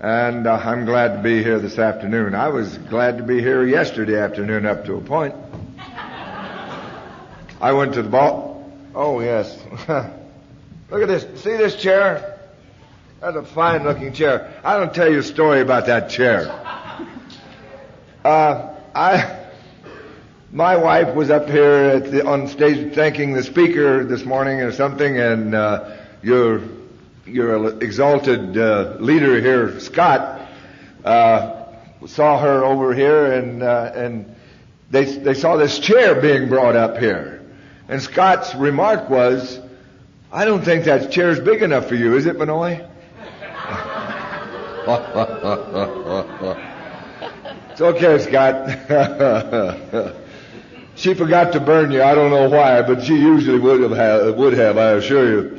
And I'm glad to be here this afternoon. I was glad to be here yesterday afternoon up to a point. I went to the ball. Oh, yes. Look at this. See this chair? That's a fine-looking chair. I don't tell you a story about that chair. My wife was up here on stage thanking the speaker this morning or something, and your exalted leader here, Scott, saw her over here, and they saw this chair being brought up here. And Scott's remark was, "I don't think that chair's big enough for you, is it, Benoit?" It's okay, Scott. She forgot to burn you. I don't know why, but she usually would have, I assure you.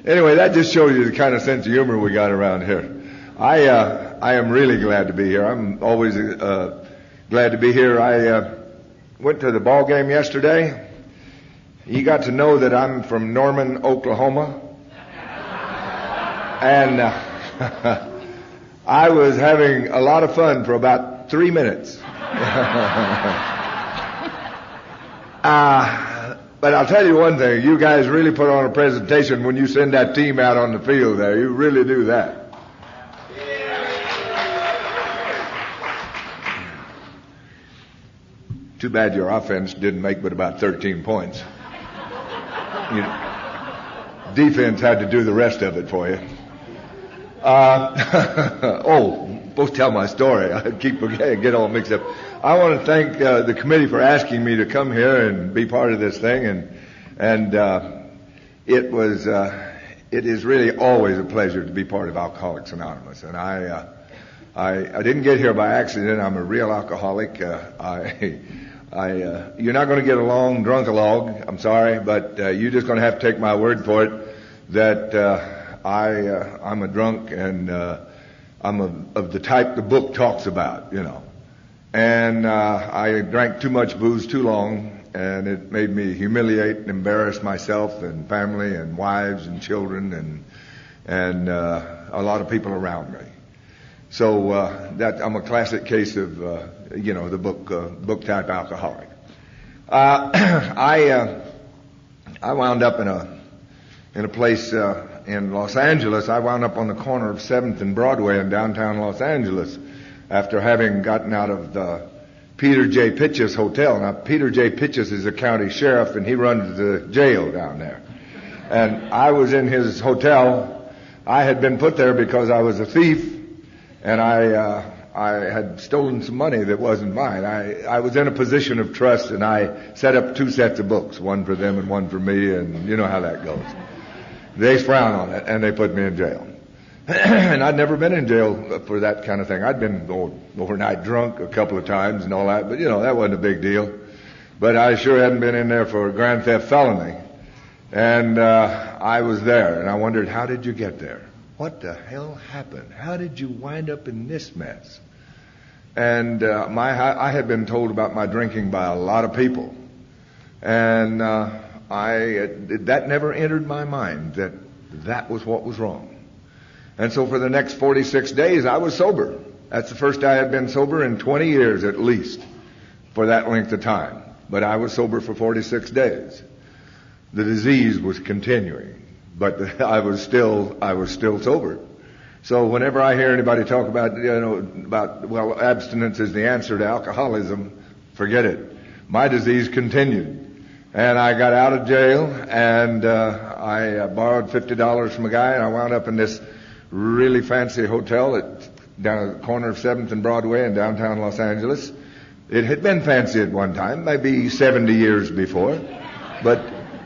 Anyway, that just shows you the kind of sense of humor we got around here. I am really glad to be here. I'm always glad to be here. I went to the ball game yesterday. You got to know that I'm from Norman, Oklahoma. And I was having a lot of fun for about 3 minutes. But I'll tell you one thing. You guys really put on a presentation when you send that team out on the field there. You really do that. Too bad your offense didn't make but about 13 points. Defense had to do the rest of it for you. Both tell my story. I get all mixed up. I want to thank the committee for asking me to come here and be part of this thing, and it is really always a pleasure to be part of Alcoholics Anonymous. And I didn't get here by accident. I'm a real alcoholic. You're not going to get a long drunk-a-log. I'm sorry, but you're just going to have to take my word for it that I'm a drunk, and I'm of the type the book talks about, you know. And I drank too much booze too long, and it made me humiliate and embarrass myself and family and wives and children and a lot of people around me. So that I'm a classic case of the book type alcoholic. I wound up in a place in Los Angeles. I wound up on the corner of 7th and Broadway in downtown Los Angeles after having gotten out of the Peter J. Pitchess Hotel. Now, Peter J. Pitchess is a county sheriff, and he runs the jail down there. And I was in his hotel. I had been put there because I was a thief, and I had stolen some money that wasn't mine. I was in a position of trust, and I set up 2 sets of books, one for them and one for me, and you know how that goes. They frown on it, and they put me in jail. And I'd never been in jail for that kind of thing. I'd been overnight drunk a couple of times and all that, but that wasn't a big deal. But I sure hadn't been in there for a grand theft felony. And I was there, and I wondered, how did you get there? What the hell happened? How did you wind up in this mess? And I had been told about my drinking by a lot of people. And that never entered my mind that was what was wrong. And so for the next 46 days, I was sober. That's the first I had been sober in 20 years at least for that length of time. But I was sober for 46 days. The disease was continuing, but I was still sober. So whenever I hear anybody talk about abstinence is the answer to alcoholism, forget it. My disease continued. And I got out of jail, and I borrowed $50 from a guy, and I wound up in this really fancy hotel down at the corner of 7th and Broadway in downtown Los Angeles. It had been fancy at one time, maybe 70 years before, but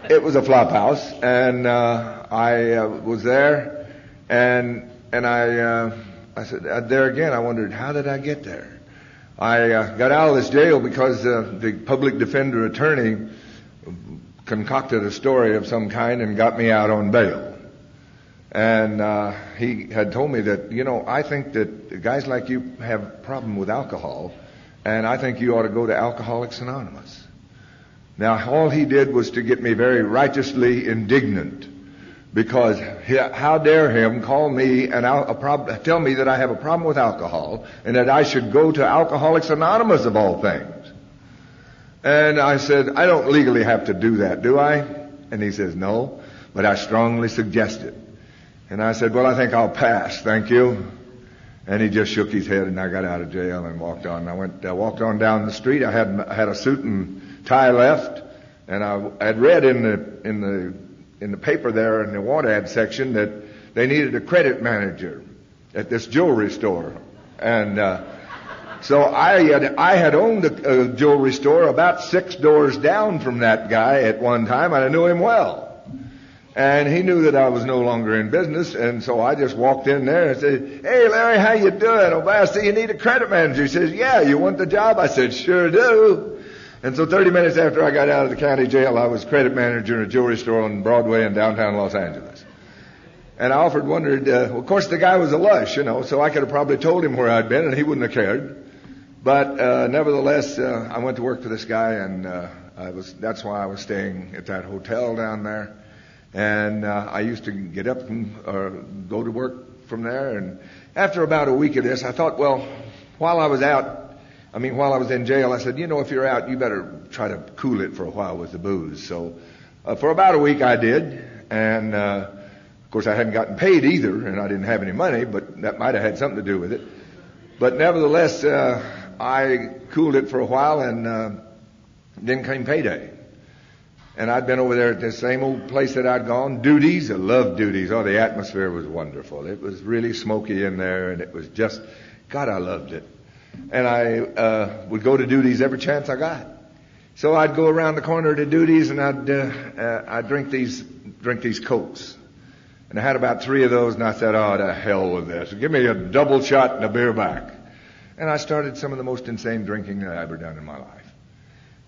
it was a flop house, and I was there, and I said, there again, I wondered, how did I get there? I got out of this jail because the public defender attorney concocted a story of some kind and got me out on bail. And he had told me that, I think that guys like you have a problem with alcohol, and I think you ought to go to Alcoholics Anonymous. Now, all he did was to get me very righteously indignant Because how dare him call me and tell me that I have a problem with alcohol and that I should go to Alcoholics Anonymous of all things. And I said, I don't legally have to do that, do I? And he says, no, but I strongly suggest it. And I said, well, I think I'll pass, thank you. And he just shook his head, and I got out of jail and walked on. I walked on down the street. I had a suit and tie left, and I had read in the paper there in the want ad section that they needed a credit manager at this jewelry store. And so I had owned a jewelry store about 6 doors down from that guy at one time, and I knew him well. And he knew that I was no longer in business, and so I just walked in there and said, hey, Larry, how you doing? Oh, I see you need a credit manager. He says, yeah, you want the job? I said, sure do. And so 30 minutes after I got out of the county jail, I was credit manager in a jewelry store on Broadway in downtown Los Angeles. And I wondered, well, of course the guy was a lush, so I could have probably told him where I'd been and he wouldn't have cared. But nevertheless, I went to work for this guy, and that's why I was staying at that hotel down there. And I used to get up and go to work from there. And after about a week of this, I thought, well, while I was in jail, I said, if you're out, you better try to cool it for a while with the booze. So for about a week I did. And of course I hadn't gotten paid either, and I didn't have any money, but that might have had something to do with it. But nevertheless, I cooled it for a while, and then came payday. And I'd been over there at the same old place that I'd gone, Duties. I loved Duties. Oh, the atmosphere was wonderful. It was really smoky in there, and it was just, God, I loved it. And I would go to Duties every chance I got. So I'd go around the corner to Duties, and I'd drink these Cokes. And I had about 3 of those, and I said, oh, to hell with this. Give me a double shot and a beer back. And I started some of the most insane drinking that I ever done in my life.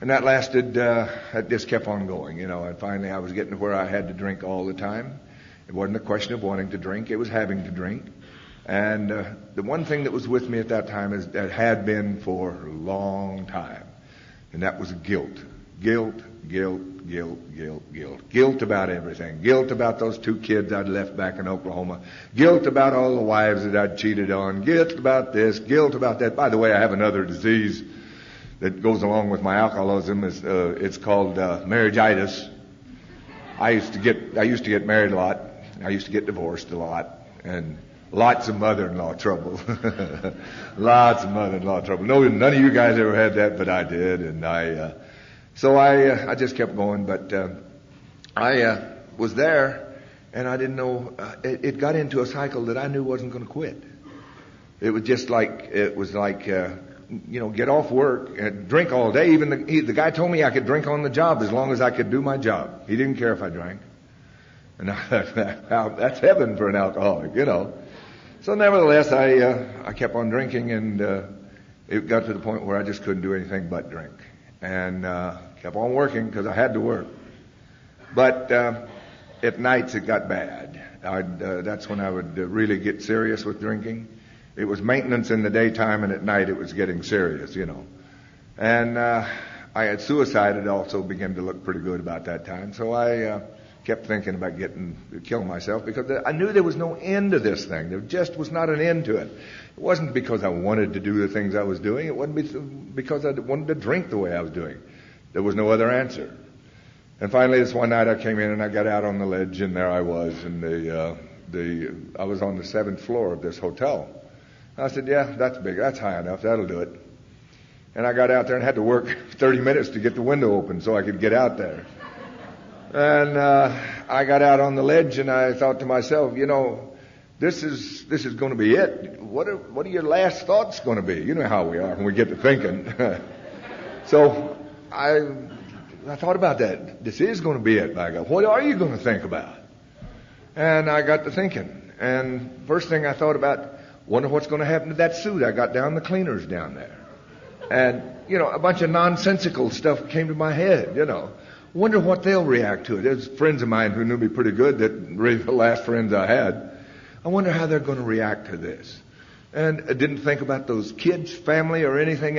And that lasted, it just kept on going, and finally I was getting to where I had to drink all the time. It wasn't a question of wanting to drink, it was having to drink. And the one thing that was with me at that time that had been for a long time, and that was guilt. Guilt about everything. Guilt about those 2 kids I'd left back in Oklahoma. Guilt about all the wives that I'd cheated on. Guilt about this, guilt about that. By the way, I have another disease that goes along with my alcoholism. It's called marriageitis. I used to get married a lot. I used to get divorced a lot, and lots of mother-in-law trouble. Lots of mother-in-law trouble. No, none of you guys ever had that, but I did, and so I just kept going. But I was there, and I didn't know. It got into a cycle that I knew wasn't going to quit. It was just like get off work and drink all day. Even the guy told me I could drink on the job as long as I could do my job. He didn't care if I drank. And that's heaven for an alcoholic, So nevertheless, I kept on drinking, and it got to the point where I just couldn't do anything but drink. And kept on working because I had to work. But at nights it got bad. That's when I would really get serious with drinking. It was maintenance in the daytime, and at night it was getting serious, And I had suicide had also begun to look pretty good about that time. So I kept thinking about killing myself, because I knew there was no end to this thing. There just was not an end to it. It wasn't because I wanted to do the things I was doing. It wasn't because I wanted to drink the way I was doing. There was no other answer. And finally, this one night I came in and I got out on the ledge, and there I was, and I was on the 7th floor of this hotel. I said, yeah, that's big. That's high enough. That'll do it. And I got out there and had to work 30 minutes to get the window open so I could get out there. And I got out on the ledge, and I thought to myself, this is going to be it. What are your last thoughts going to be? You know how we are when we get to thinking. So I thought about that. This is going to be it, by God. What are you going to think about? And I got to thinking. And first thing I thought about, wonder what's going to happen to that suit I got down the cleaners down there. And, a bunch of nonsensical stuff came to my head, Wonder what they'll react to it. There's friends of mine who knew me pretty good, that really the last friends I had. I wonder how they're going to react to this. And I didn't think about those kids, family, or anything,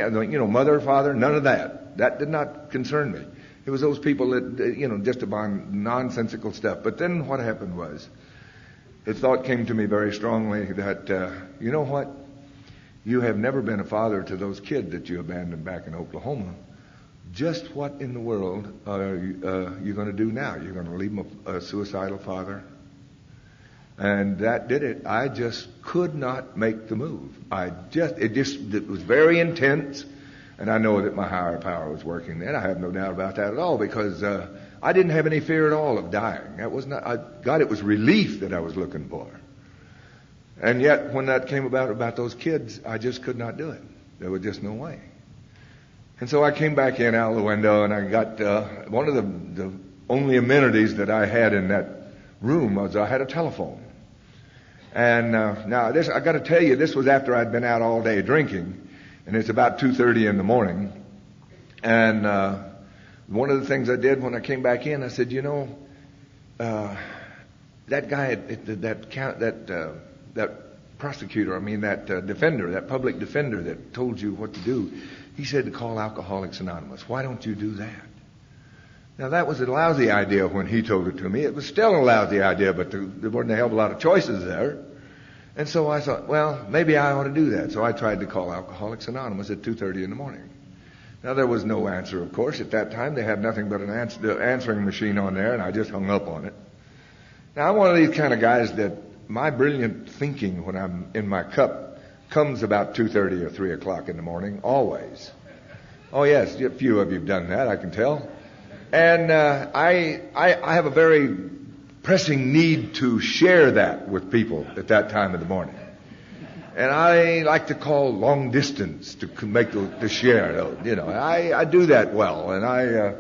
mother, father, none of that. That did not concern me. It was those people that, just about nonsensical stuff. But then what happened was, the thought came to me very strongly that, you know what? You have never been a father to those kids that you abandoned back in Oklahoma. Just what in the world are you going to do now? You're going to leave them a suicidal father? And that did it. I just could not make the move. It was very intense. And I know that my higher power was working then. I have no doubt about that at all, because I didn't have any fear at all of dying. That was not. God, it was relief that I was looking for. And yet, when that came about those kids, I just could not do it. There was just no way. And so I came back in out of the window, and I got one of the only amenities that I had in that room was I had a telephone. And now this, I got to tell you, this was after I'd been out all day drinking. And it's about 2:30 in the morning. And one of the things I did when I came back in, I said, that guy, that prosecutor, that defender, that public defender that told you what to do, he said to call Alcoholics Anonymous. Why don't you do that? Now, that was a lousy idea when he told it to me. It was still a lousy idea, but there wasn't a hell of a lot of choices there. And so I thought, well, maybe I ought to do that. So I tried to call Alcoholics Anonymous at 2:30 in the morning. Now, there was no answer, of course. At that time, they had nothing but an answering machine on there, and I just hung up on it. Now, I'm one of these kind of guys that my brilliant thinking when I'm in my cup comes about 2:30 or 3 o'clock in the morning, always. Oh, yes, a few of you have done that, I can tell. And I have a very pressing need to share that with people at that time of the morning. And I like to call long distance to make the share. I do that well, and I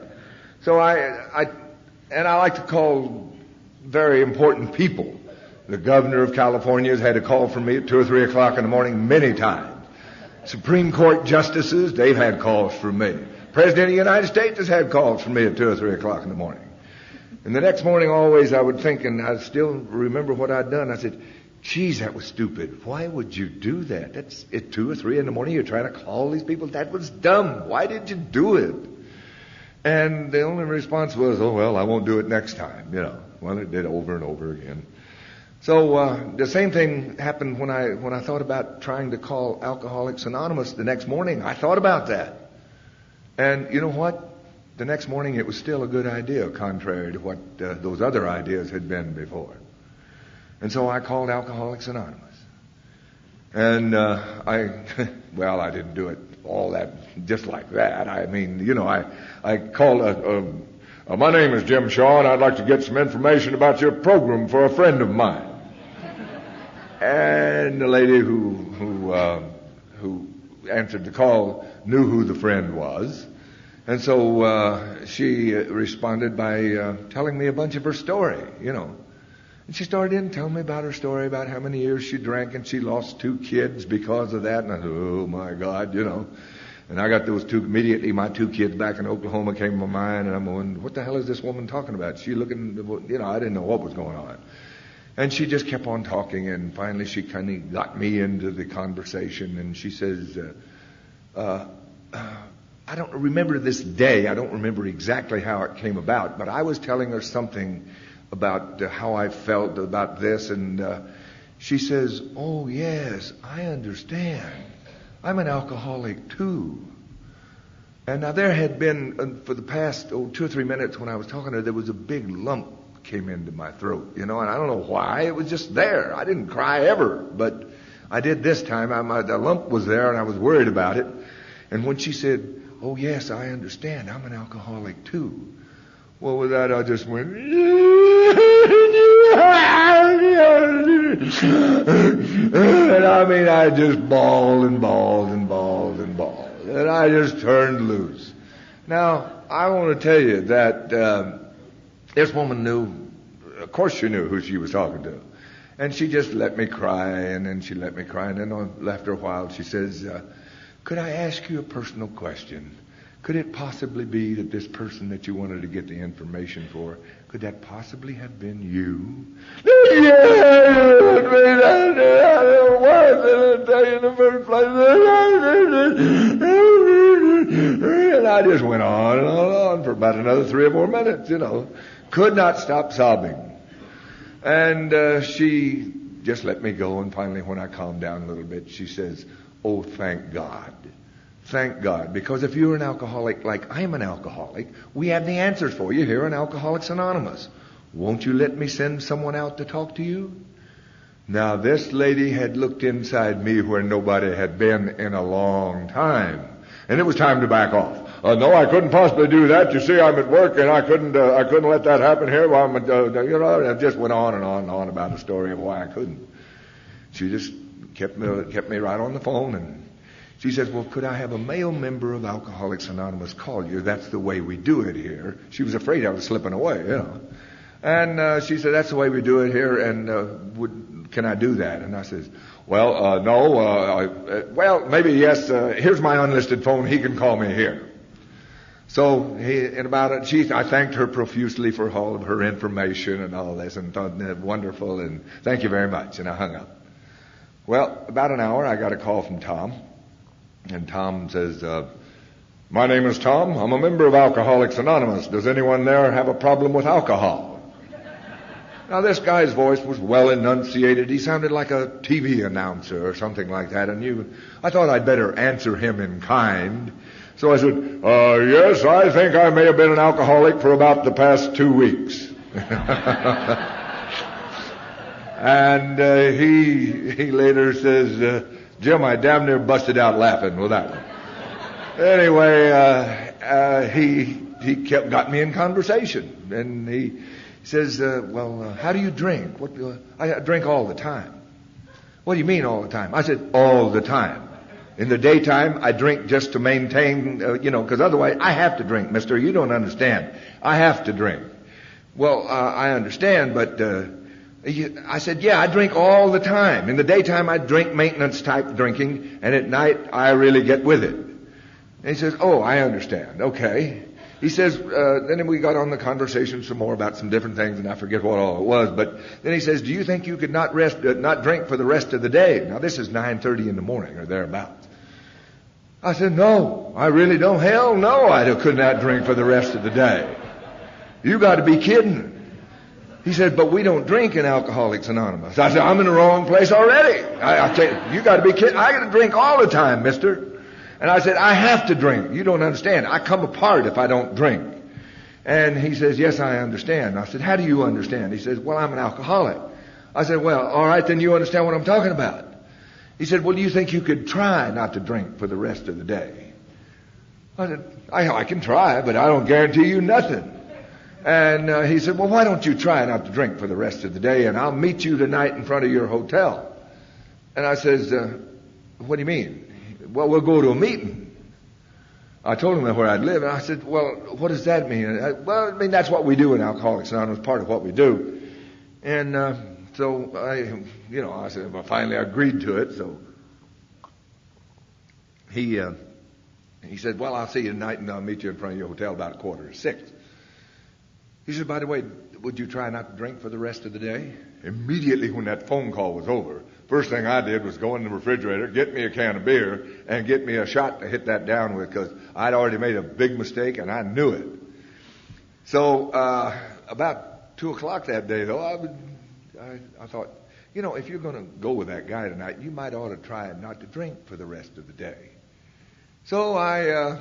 like to call very important people. The governor of California has had a call from me at 2 or 3 o'clock in the morning many times. Supreme Court justices, they've had calls from me. President of the United States has had calls from me at 2 or 3 o'clock in the morning. And the next morning, always, I would think, and I still remember what I'd done. I said, geez, that was stupid. Why would you do that? That's at 2 or 3 in the morning. You're trying to call these people. That was dumb. Why did you do it? And the only response was, oh, well, I won't do it next time. Well, it did over and over again. So the same thing happened when I thought about trying to call Alcoholics Anonymous the next morning. I thought about that. And you know what? The next morning it was still a good idea, contrary to what those other ideas had been before. And so I called Alcoholics Anonymous. And I didn't do it all that just like that. I called, my name is Jim Shaw, and I'd like to get some information about your program for a friend of mine. And the lady who answered the call knew who the friend was. And so she responded by telling me a bunch of her story, And she started in telling me about her story, about how many years she drank, and she lost 2 kids because of that. And I said, oh, my God, And I got those 2, immediately my 2 kids back in Oklahoma came to my mind, and I'm going, what the hell is this woman talking about? She looking, I didn't know what was going on. And she just kept on talking, and finally she kind of got me into the conversation, and she says, I don't remember this day. I don't remember exactly how it came about, but I was telling her something about how I felt about this, and she says, oh, yes, I understand. I'm an alcoholic, too. And now there had been, for the past 2 or 3 minutes when I was talking to her, there was a big lump came into my throat, and I don't know why. It was just there. I didn't cry ever, but I did this time. The lump was there, and I was worried about it. And when she said, oh, yes, I understand. I'm an alcoholic, too. Well, with that, I just went, and I just bawled and bawled and bawled and bawled. And I just turned loose. Now, I want to tell you that this woman knew, of course she knew who she was talking to. And she just let me cry, and then she let me cry. And then after a while, she says, could I ask you a personal question? Could it possibly be that this person that you wanted to get the information for, could that possibly have been you? Yeah, it was. I'll tell you in the first place. And I just went on and on for about another 3 or 4 minutes, Could not stop sobbing. And she just let me go, and finally when I calmed down a little bit, she says, "Oh, thank God. Thank God. Because if you're an alcoholic like I'm an alcoholic, we have the answers for you here in Alcoholics Anonymous. Won't you let me send someone out to talk to you?" Now, this lady had looked inside me where nobody had been in a long time. And it was time to back off. No, I couldn't possibly do that. You see, I'm at work, and I couldn't let that happen here. Well, and it just went on and on and on about the story of why I couldn't. She just kept me right on the phone, and she says, "Well, could I have a male member of Alcoholics Anonymous call you? That's the way we do it here." She was afraid I was slipping away, And she said, "That's the way we do it here, and can I do that?" And I says, "Well, no. Well, maybe yes. Here's my unlisted phone. He can call me here." So I thanked her profusely for all of her information and all this, and thought wonderful, and thank you very much. And I hung up. Well, about an hour, I got a call from Tom, and Tom says, "My name is Tom. I'm a member of Alcoholics Anonymous. Does anyone there have a problem with alcohol?" Now, this guy's voice was well enunciated. He sounded like a TV announcer or something like that. And I thought I'd better answer him in kind. So I said, "Yes, I think I may have been an alcoholic for about the past 2 weeks." And he later says, "Jim, I damn near busted out laughing with that one." Anyway, he got me in conversation. And he says, "Well, how do you drink?" "I drink all the time." "What do you mean all the time?" I said, "All the time. In the daytime, I drink just to maintain, because otherwise I have to drink, mister. You don't understand. I have to drink." "Well, I understand, but," I said, "Yeah, I drink all the time. In the daytime, I drink maintenance type drinking, and at night, I really get with it." And he says, "Oh, I understand. Okay." He says, then we got on the conversation some more about some different things, and I forget what all it was. But then he says, "Do you think you could not drink for the rest of the day?" Now, this is 9:30 in the morning or thereabouts. I said, "No, I really don't. Hell no, I could not drink for the rest of the day. You got to be kidding." He said, "But we don't drink in Alcoholics Anonymous." I said, "I'm in the wrong place already. I tell you got to be kidding. I got to drink all the time, mister." And I said, "I have to drink. You don't understand. I come apart if I don't drink." And he says, "Yes, I understand." I said, "How do you understand?" He says, "Well, I'm an alcoholic." I said, "Well, all right, then you understand what I'm talking about." He said, "Well, do you think you could try not to drink for the rest of the day?" I said, I can try, but I don't guarantee you nothing." And he said, "Well, why don't you try not to drink for the rest of the day, and I'll meet you tonight in front of your hotel." And I says, "What do you mean?" "Well, we'll go to a meeting." I told him where I'd live, and I said, "Well, what does that mean?" "Well, I mean, that's what we do in Alcoholics Anonymous, part of what we do." And so I said, well, finally I agreed to it. So he said, "Well, I'll see you tonight, and I'll meet you in front of your hotel about 5:45. He said, "By the way, would you try not to drink for the rest of the day?" Immediately when that phone call was over, first thing I did was go in the refrigerator, get me a can of beer, and get me a shot to hit that down with, because I'd already made a big mistake, and I knew it. So about 2 o'clock that day, though, I thought, if you're going to go with that guy tonight, you might ought to try not to drink for the rest of the day. So I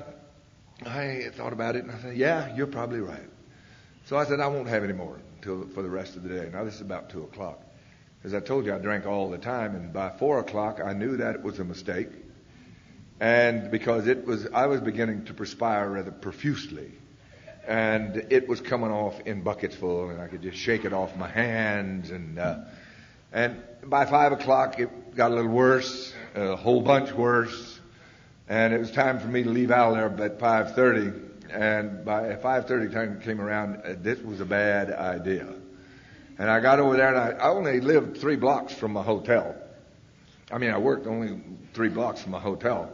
thought about it, and I said, "Yeah, you're probably right." So I said, "I won't have any more for the rest of the day." Now, this is about 2 o'clock. As I told you, I drank all the time, and by 4 o'clock, I knew that it was a mistake. And because I was beginning to perspire rather profusely. And it was coming off in buckets full, and I could just shake it off my hands. And by 5 o'clock, it got a little worse, a whole bunch worse. And it was time for me to leave out there at 5:30. And by 5:30 time came around, this was a bad idea. And I got over there, and I only lived 3 blocks from my hotel. I worked only 3 blocks from my hotel.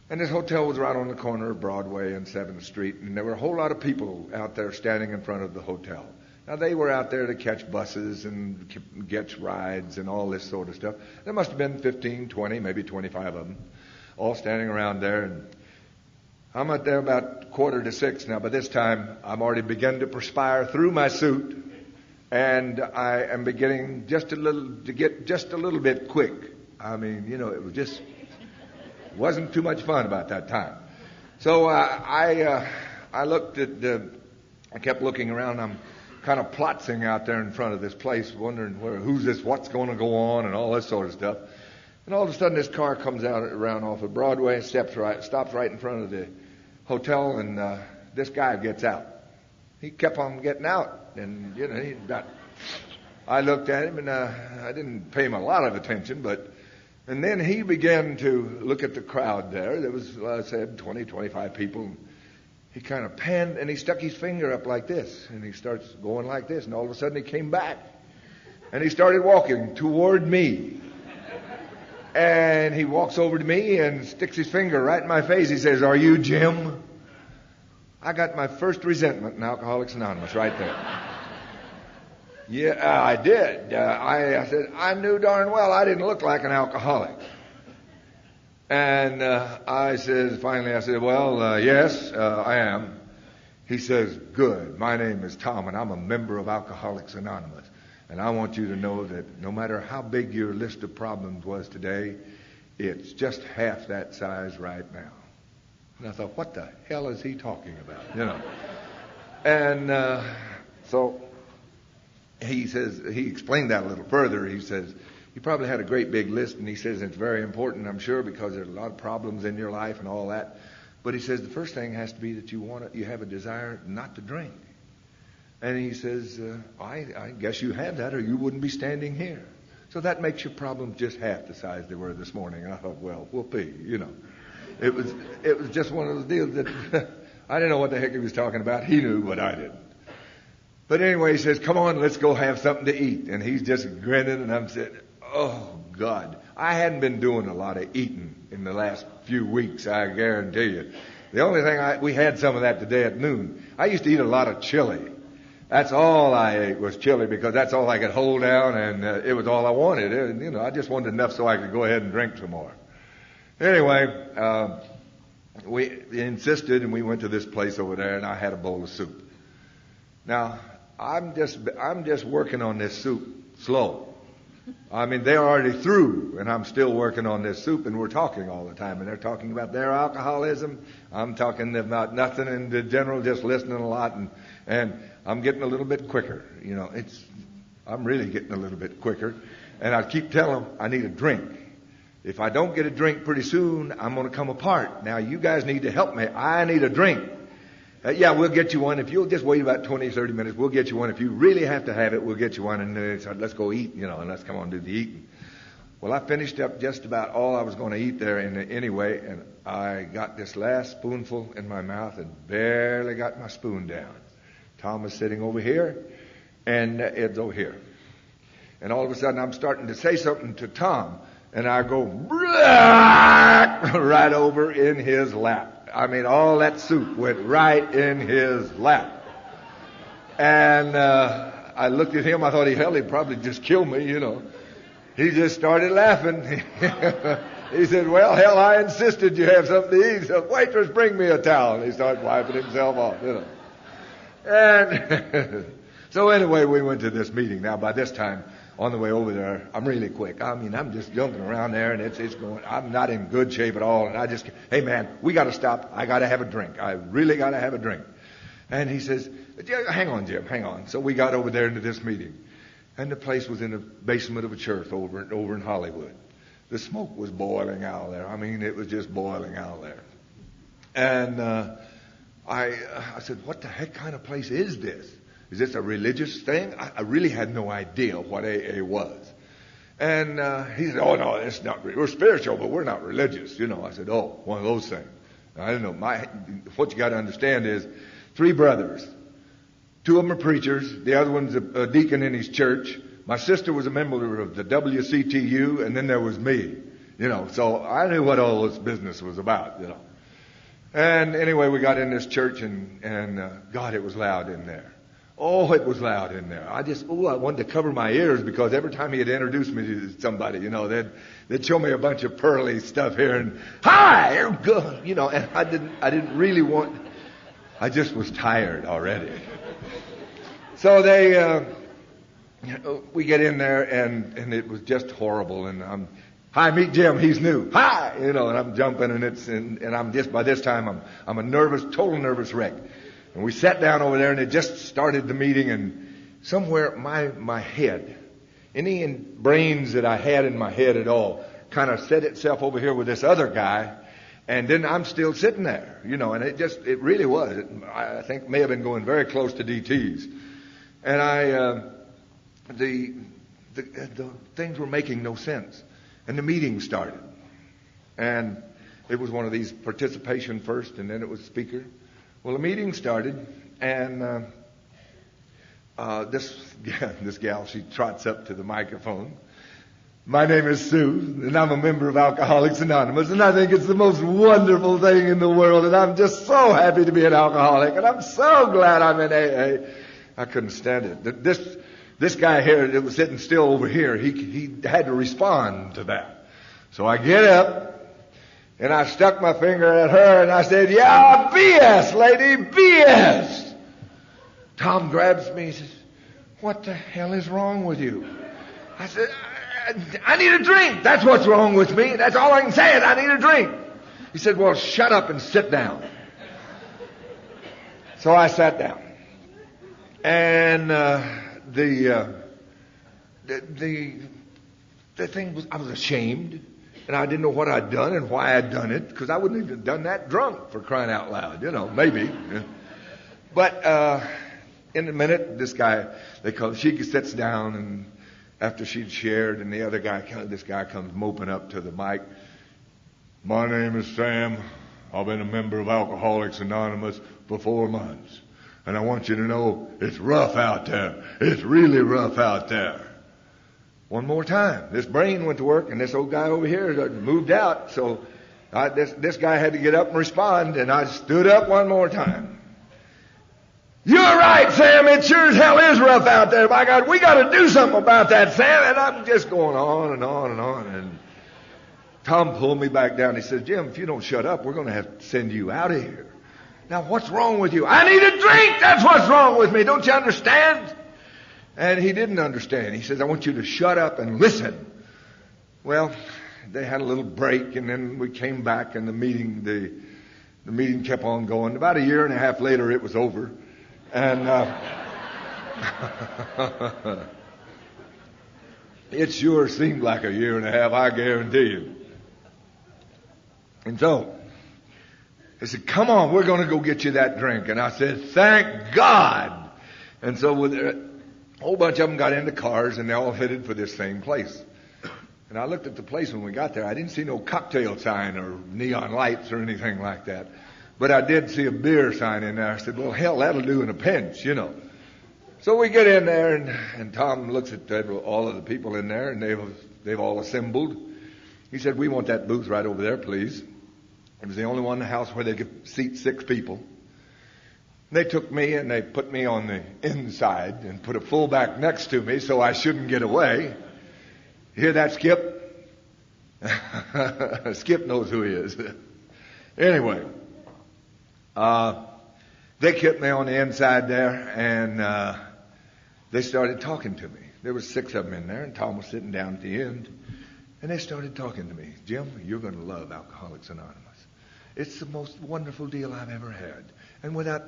And this hotel was right on the corner of Broadway and 7th Street, and there were a whole lot of people out there standing in front of the hotel. Now, they were out there to catch buses and get rides and all this sort of stuff. There must have been 15, 20, maybe 25 of them, all standing around there. I'm out there about 5:45 now. By this time, I'm already beginning to perspire through my suit, and I am beginning to get just a little bit quick. I mean, it wasn't too much fun about that time. So I kept looking around. I'm kind of plotzing out there in front of this place, wondering who's this, what's going to go on, and all this sort of stuff. And all of a sudden, this car comes out around off of Broadway, stops right in front of the hotel, and this guy gets out. He kept on getting out, and I looked at him, and I didn't pay him a lot of attention, and then he began to look at the crowd there. There was, I said, 20, 25 people. He kind of panned, and he stuck his finger up like this, and he starts going like this, and all of a sudden he came back, and he started walking toward me. And he walks over to me and sticks his finger right in my face. He says, "Are you Jim?" I got my first resentment in Alcoholics Anonymous right there. Yeah, I did. I said, I knew darn well I didn't look like an alcoholic. And finally I said, "Well, yes, I am." He says, "Good. My name is Tom, and I'm a member of Alcoholics Anonymous. And I want you to know that no matter how big your list of problems was today, it's just half that size right now." And I thought, what the hell is he talking about? And so he says, he explained that a little further. He says, "You probably had a great big list," and he says it's very important, I'm sure, because there's a lot of problems in your life and all that. But he says the first thing has to be that you have a desire not to drink. And he says, I guess you have that, or you wouldn't be standing here. So that makes your problems just half the size they were this morning. And I thought, well, whoopee, It was just one of those deals that I didn't know what the heck he was talking about. He knew, but I didn't. But anyway, he says, "Come on, let's go have something to eat." And he's just grinning, and I'm saying, oh, God. I hadn't been doing a lot of eating in the last few weeks, I guarantee you. The only thing we had some of that today at noon. I used to eat a lot of chili. That's all I ate was chili, because that's all I could hold down, and it was all I wanted. And, I just wanted enough so I could go ahead and drink some more. Anyway, we insisted, and we went to this place over there, and I had a bowl of soup. Now, I'm just working on this soup slow. I mean, they're already through, and I'm still working on this soup, and we're talking all the time, and they're talking about their alcoholism. I'm talking about nothing in the general, just listening a lot, and I'm getting a little bit quicker. I'm really getting a little bit quicker, and I keep telling them I need a drink. If I don't get a drink pretty soon, I'm going to come apart. Now, you guys need to help me. I need a drink. Yeah, we'll get you one. If you'll just wait about 20, 30 minutes, we'll get you one. If you really have to have it, we'll get you one. And said, let's go eat, and let's come on and do the eating. Well, I finished up just about all I was going to eat there anyway, and I got this last spoonful in my mouth and barely got my spoon down. Tom was sitting over here, and Ed's over here. And all of a sudden, I'm starting to say something to Tom, and I go right over in his lap. I mean, all that soup went right in his lap. And I looked at him. I thought, he'd probably just kill me, He just started laughing. He said, "Well, hell, I insisted you have something to eat. So, waitress, bring me a towel." And he started wiping himself off, And so anyway, we went to this meeting. Now, by this time, on the way over there, I'm really quick. I mean, I'm just jumping around there, and it's going. I'm not in good shape at all. And hey, man, we got to stop. I got to have a drink. I really got to have a drink. And he says, "Hang on, Jim, hang on." So we got over there into this meeting. And the place was in the basement of a church over in Hollywood. The smoke was boiling out there. I mean, it was just boiling out there. And I said, "What the heck kind of place is this? Is this a religious thing?" I really had no idea what AA was. And he said, "Oh, no, it's not. We're spiritual, but we're not religious." I said, "Oh, one of those things." I don't know. What you got to understand is 3 brothers. 2 of them are preachers. The other one's a deacon in his church. My sister was a member of the WCTU, and then there was me. So I knew what all this business was about, And anyway, we got in this church, and God, it was loud in there. Oh, it was loud in there. I wanted to cover my ears because every time he'd introduce me to somebody, they'd show me a bunch of pearly stuff here and, hi, good, and I didn't really want, I just was tired already. So we get in there and it was just horrible, and hi, meet Jim, he's new. Hi, and I'm jumping and I'm just, by this time I'm a total nervous wreck. And we sat down over there and it just started the meeting, and somewhere my head, any brains that I had in my head at all, kind of set itself over here with this other guy, and then I'm still sitting there, and it really was. I think may have been going very close to DT's. And the things were making no sense. And the meeting started. And it was one of these participation first, and then it was speaker. Well, the meeting started, and this gal, she trots up to the microphone. My name is Sue, and I'm a member of Alcoholics Anonymous, and I think it's the most wonderful thing in the world, and I'm just so happy to be an alcoholic, and I'm so glad I'm in AA. I couldn't stand it. This guy here that was sitting still over here, he had to respond to that. So I get up, and I stuck my finger at her, and I said, yeah, BS, lady, BS. Tom grabs me and says, what the hell is wrong with you? I said, I need a drink. That's what's wrong with me. That's all I can say is I need a drink. He said, well, shut up and sit down. So I sat down. And the thing was, I was ashamed. And I didn't know what I'd done and why I'd done it, because I wouldn't have done that drunk, for crying out loud, maybe. But in a minute, this guy, she sits down, and after she'd shared, and this guy comes moping up to the mic. My name is Sam. I've been a member of Alcoholics Anonymous for 4 months. And I want you to know it's rough out there. It's really rough out there. One more time. This brain went to work, and this old guy over here moved out. So this guy had to get up and respond, and I stood up one more time. You're right, Sam. It sure as hell is rough out there. By God, we got to do something about that, Sam. And I'm just going on and on and on. And Tom pulled me back down. He said, Jim, if you don't shut up, we're going to have to send you out of here. Now, what's wrong with you? I need a drink. That's what's wrong with me. Don't you understand? And he didn't understand. He says, I want you to shut up and listen. Well, they had a little break, and then we came back, and the meeting kept on going. About a year and a half later, it was over. And it sure seemed like a year and a half, I guarantee you. And so they said, come on, we're going to go get you that drink. And I said, thank God. And so with a whole bunch of them got into cars, and they all headed for this same place. And I looked at the place when we got there. I didn't see no cocktail sign or neon lights or anything like that. But I did see a beer sign in there. I said, well, hell, that'll do in a pinch, So we get in there, and Tom looks at all of the people in there, and they've all assembled. He said, we want that booth right over there, please. It was the only one in the house where they could seat 6 people. They took me and they put me on the inside and put a fullback next to me so I shouldn't get away. You hear that, Skip? Skip knows who he is. Anyway, they kept me on the inside there, and they started talking to me. There was 6 of them in there, and Tom was sitting down at the end. And they started talking to me. Jim, you're going to love Alcoholics Anonymous. It's the most wonderful deal I've ever had. And without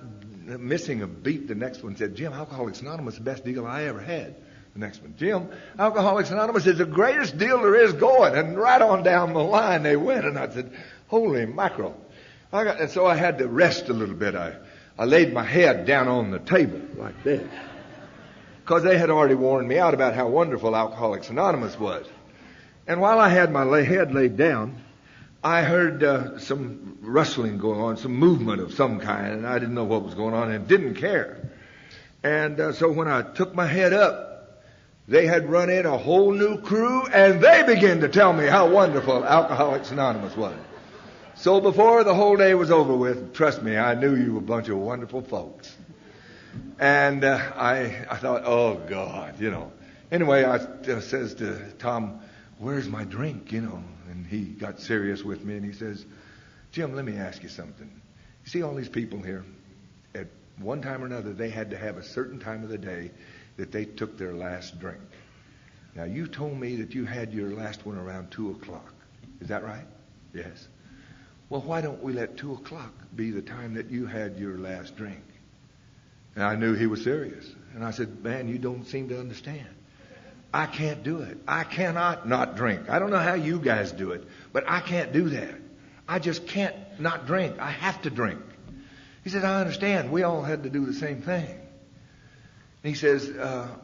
missing a beat, the next one said, Jim, Alcoholics Anonymous is the best deal I ever had. The next one, Jim, Alcoholics Anonymous is the greatest deal there is going. And right on down the line they went. And I said, holy mackerel. And so I had to rest a little bit. I laid my head down on the table like this. Because they had already warned me out about how wonderful Alcoholics Anonymous was. And while I had my head laid down, I heard some rustling going on, some movement of some kind, and I didn't know what was going on and didn't care. And so when I took my head up, they had run in a whole new crew, and they began to tell me how wonderful Alcoholics Anonymous was. So before the whole day was over with, trust me, I knew you were a bunch of wonderful folks. And I thought, oh, God, Anyway, I says to Tom, where's my drink, And he got serious with me, and he says, Jim, let me ask you something. You see all these people here? At one time or another, they had to have a certain time of the day that they took their last drink. Now, you told me that you had your last one around 2 o'clock. Is that right? Yes. Well, why don't we let 2 o'clock be the time that you had your last drink? And I knew he was serious. And I said, man, you don't seem to understand. I can't do it. I cannot not drink. I don't know how you guys do it, but I can't do that. I just can't not drink. I have to drink. He said, I understand. We all had to do the same thing. And he says,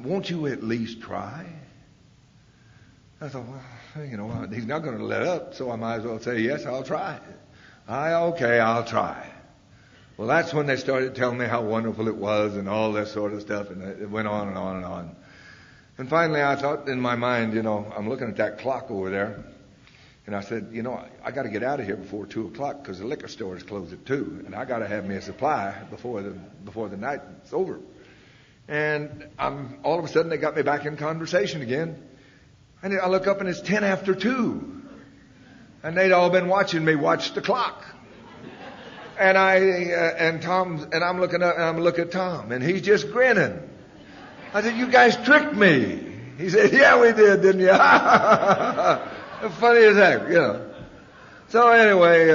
won't you at least try? I thought, well, he's not going to let up, so I might as well say, yes, I'll try. Okay, I'll try. Well, that's when they started telling me how wonderful it was and all this sort of stuff, and it went on and on and on. And finally, I thought in my mind, I'm looking at that clock over there, and I said, I got to get out of here before 2 o'clock because the liquor stores close at 2, and I got to have me a supply before the night's over. And all of a sudden, they got me back in conversation again. And I look up and it's 10 after 2. And they'd all been watching me watch the clock. And I'm looking up and I'm looking at Tom and he's just grinning. I said, you guys tricked me. He said, yeah, we did, didn't you? Funny as heck, So anyway,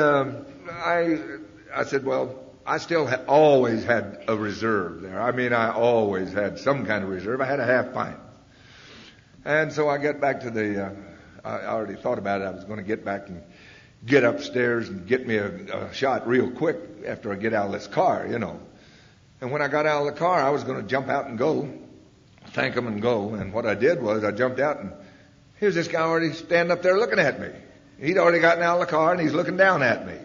I said, well, I still always had a reserve there. I mean, I always had some kind of reserve. I had a half pint. And so I get back to I already thought about it. I was going to get back and get upstairs and get me a shot real quick after I get out of this car, And when I got out of the car, I was going to jump out and go, thank him and go. And what I did was I jumped out and here's this guy already standing up there looking at me. He'd already gotten out of the car and he's looking down at me.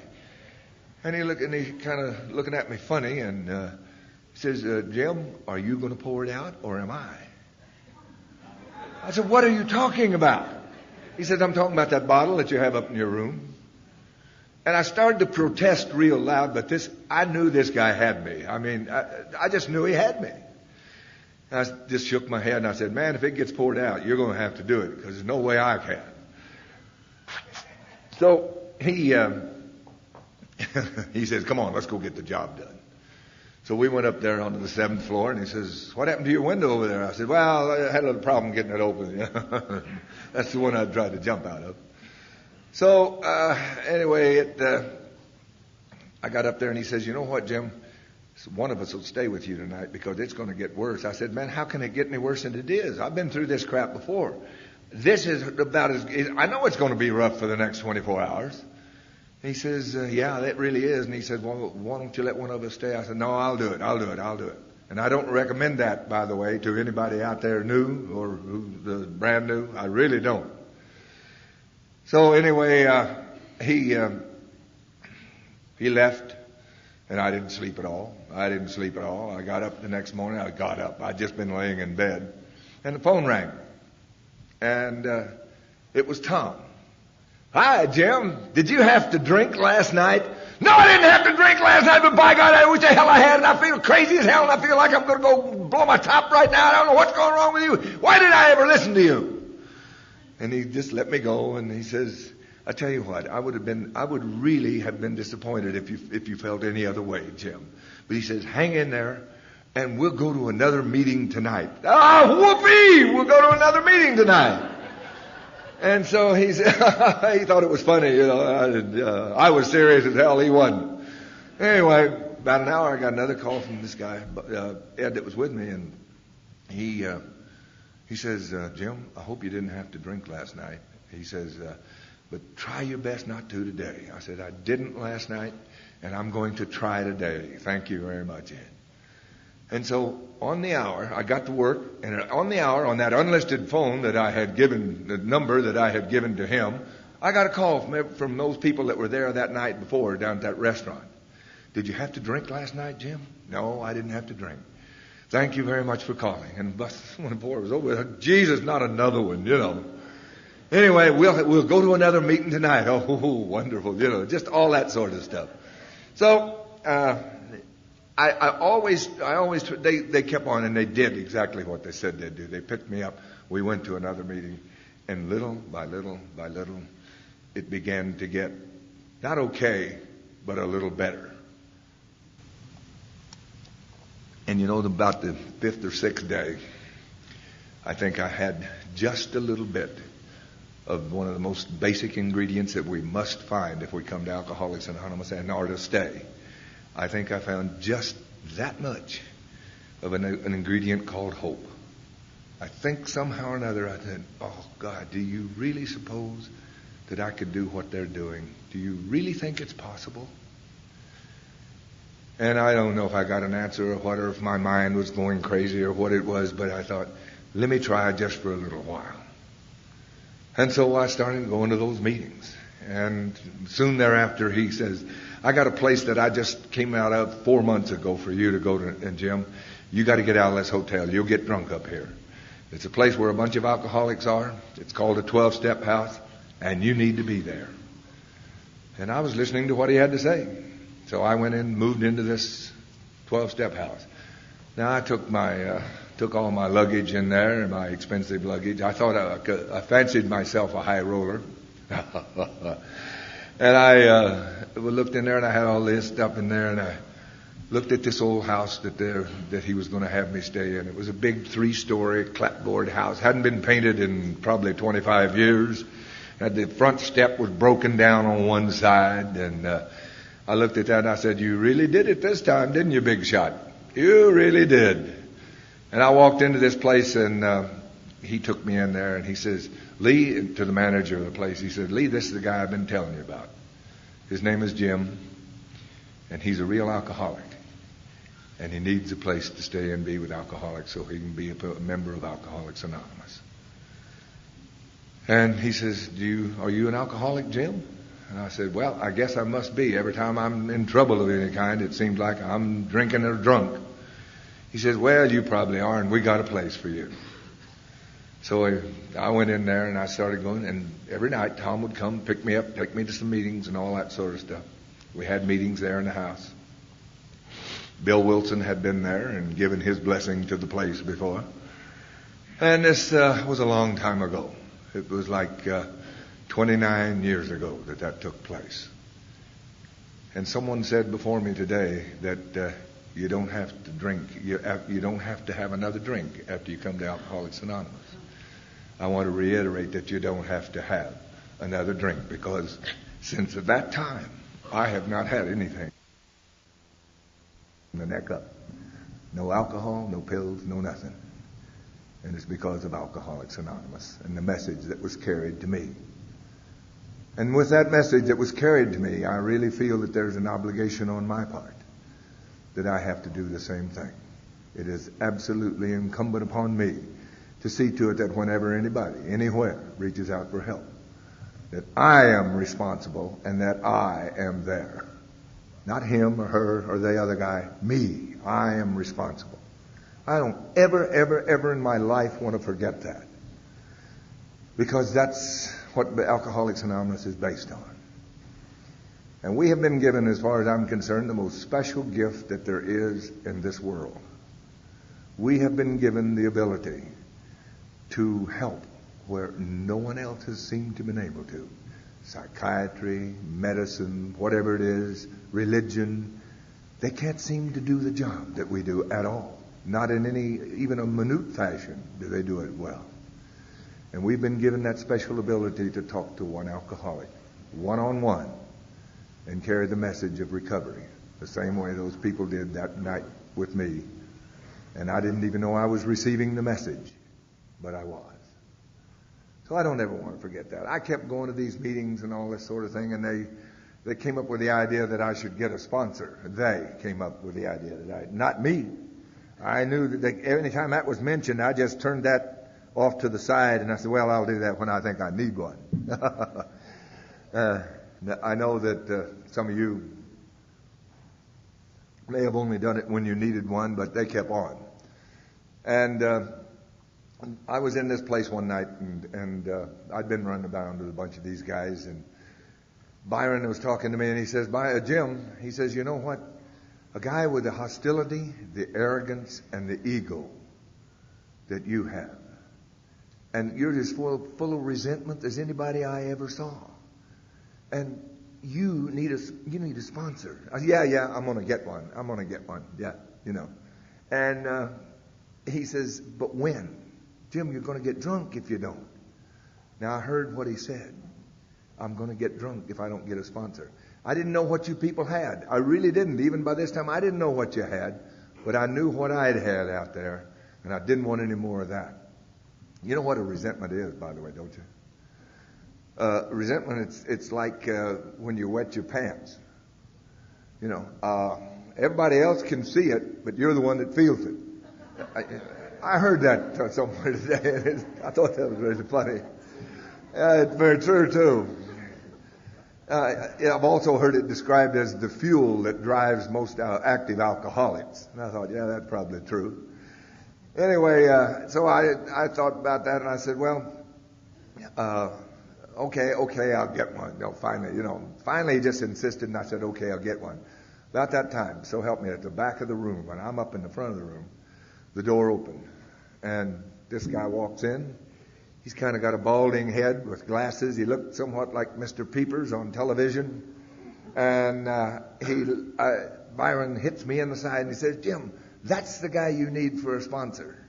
And he kind of looking at me funny and he says, Jim, are you going to pour it out or am I? I said, what are you talking about? He said, I'm talking about that bottle that you have up in your room. And I started to protest real loud, but I knew this guy had me. I mean, I just knew he had me. And I just shook my head and I said, man, if it gets poured out, you're going to have to do it because there's no way I can. So he says, come on, let's go get the job done. So we went up there onto the 7th floor, and he says, what happened to your window over there? I said, well, I had a little problem getting it open. That's the one I tried to jump out of. So anyway, I got up there, and he says, you know what, Jim? One of us will stay with you tonight because it's going to get worse. I said, man, how can it get any worse than it is? I've been through this crap before. This is about I know it's going to be rough for the next 24 hours. He says, yeah, that really is. And he said, well, why don't you let one of us stay? I said, no, I'll do it. And I don't recommend that, by the way, to anybody out there new or who's brand new. I really don't. So anyway, he left, and I didn't sleep at all. I got up the next morning. I'd just been laying in bed, and the phone rang. And it was Tom. Hi, Jim. Did you have to drink last night? No, I didn't have to drink last night, but by God, I wish the hell I had, and I feel crazy as hell, and I feel like I'm going to go blow my top right now. I don't know what's going wrong with you. Why did I ever listen to you? And he just let me go, and he says, I tell you what, I would really have been disappointed if you felt any other way, Jim. But he says, hang in there, and we'll go to another meeting tonight. Ah, whoopee! We'll go to another meeting tonight. And so he said, he thought it was funny, I was serious as hell, he wasn't. Anyway, about an hour, I got another call from this guy, Ed, that was with me, and he says, Jim, I hope you didn't have to drink last night. He says, but try your best not to today. I said, I didn't last night, and I'm going to try today. Thank you very much, Ed. And so on the hour, I got to work, and on the hour, on that unlisted phone that I had given, the number that I had given to him, I got a call from those people that were there that night before down at that restaurant. Did you have to drink last night, Jim? No, I didn't have to drink. Thank you very much for calling. And when the boy was over, Jesus, not another one, Anyway, we'll go to another meeting tonight. Oh, wonderful, just all that sort of stuff. So, they kept on, and they did exactly what they said they'd do. They picked me up. We went to another meeting, and little by little by little, it began to get not okay, but a little better. And about the 5th or 6th day, I think I had just a little bit of one of the most basic ingredients that we must find if we come to Alcoholics Anonymous and are to stay. I think I found just that much of an ingredient called hope. I think somehow or another I said, oh God, do you really suppose that I could do what they're doing? Do you really think it's possible? And I don't know if I got an answer or what, or if my mind was going crazy or what it was, but I thought, let me try just for a little while. And so I started going to those meetings. And soon thereafter he says, I got a place that I just came out of 4 months ago for you to go to, and Jim, you got to get out of this hotel. You'll get drunk up here. It's a place where a bunch of alcoholics are. It's called a 12-step house, and you need to be there. And I was listening to what he had to say. So I went in, moved into this 12-step house. Now I took all my luggage in there, my expensive luggage. I thought I fancied myself a high roller. And I looked in there, and I had all this stuff in there, and I looked at this old house that he was going to have me stay in. It was a big 3-story clapboard house. Hadn't been painted in probably 25 years. The front step was broken down on one side, and I looked at that and I said, you really did it this time, didn't you, big shot? You really did. And I walked into this place, and he took me in there, and he says, Lee, to the manager of the place, he said, Lee, this is the guy I've been telling you about. His name is Jim, and he's a real alcoholic. And he needs a place to stay and be with alcoholics so he can be a member of Alcoholics Anonymous. And he says, are you an alcoholic, Jim? And I said, well, I guess I must be. Every time I'm in trouble of any kind, it seems like I'm drinking or drunk. He says, well, you probably are, and we got a place for you. So I went in there, and I started going, and every night Tom would come, pick me up, take me to some meetings and all that sort of stuff. We had meetings there in the house. Bill Wilson had been there and given his blessing to the place before. And this was a long time ago. It was like 29 years ago that took place. And someone said before me today that you don't have to drink. You don't have to have another drink after you come to Alcoholics Anonymous. I want to reiterate that you don't have to have another drink, because since that time, I have not had anything from the neck up. No alcohol, no pills, no nothing. And it's because of Alcoholics Anonymous and the message that was carried to me. And with that message that was carried to me, I really feel that there's an obligation on my part that I have to do the same thing. It is absolutely incumbent upon me to see to it that whenever anybody, anywhere, reaches out for help, that I am responsible and that I am there. Not him or her or the other guy. Me. I am responsible. I don't ever in my life want to forget that. Because that's what Alcoholics Anonymous is based on. And we have been given, as far as I'm concerned, the most special gift that there is in this world. We have been given the ability to help where no one else has seemed to have been able to. Psychiatry, medicine, whatever it is, religion, they can't seem to do the job that we do at all. Not in any, even a minute fashion, do they do it well. And we've been given that special ability to talk to one alcoholic, one-on-one, and carry the message of recovery, the same way those people did that night with me. And I didn't even know I was receiving the message, but I was. So I don't ever want to forget that. I kept going to these meetings and all this sort of thing, and they came up with the idea that I should get a sponsor. They came up with the idea that not me. I knew that any time that was mentioned, I just turned that off to the side, and I said, well, I'll do that when I think I need one. I know that some of you may have only done it when you needed one, but they kept on. And I was in this place one night, and I'd been running around with a bunch of these guys, and Byron was talking to me, and he says, Jim, he says, you know what? A guy with the hostility, the arrogance, and the ego that you have. And you're as full of resentment as anybody I ever saw. And you need a sponsor. Yeah, I'm going to get one. Yeah, And he says, but when? Jim, you're going to get drunk if you don't. Now, I heard what he said. I'm going to get drunk if I don't get a sponsor. I didn't know what you people had. I really didn't. Even by this time, I didn't know what you had. But I knew what I'd had out there, and I didn't want any more of that. You know what a resentment is, by the way, don't you? Resentment, it's like when you wet your pants. Everybody else can see it, but you're the one that feels it. I heard that somewhere today. I thought that was very funny. It's very true, too. I've also heard it described as the fuel that drives most active alcoholics. And I thought, yeah, that's probably true. Anyway, so I thought about that, and I said, well, okay, I'll get one. Finally he just insisted, and I said, okay, I'll get one. About that time, so help me, at the back of the room, when I'm up in the front of the room, the door opened, and this guy walks in. He's kind of got a balding head with glasses. He looked somewhat like Mr. Peepers on television. And Byron hits me in the side and he says, Jim, that's the guy you need for a sponsor.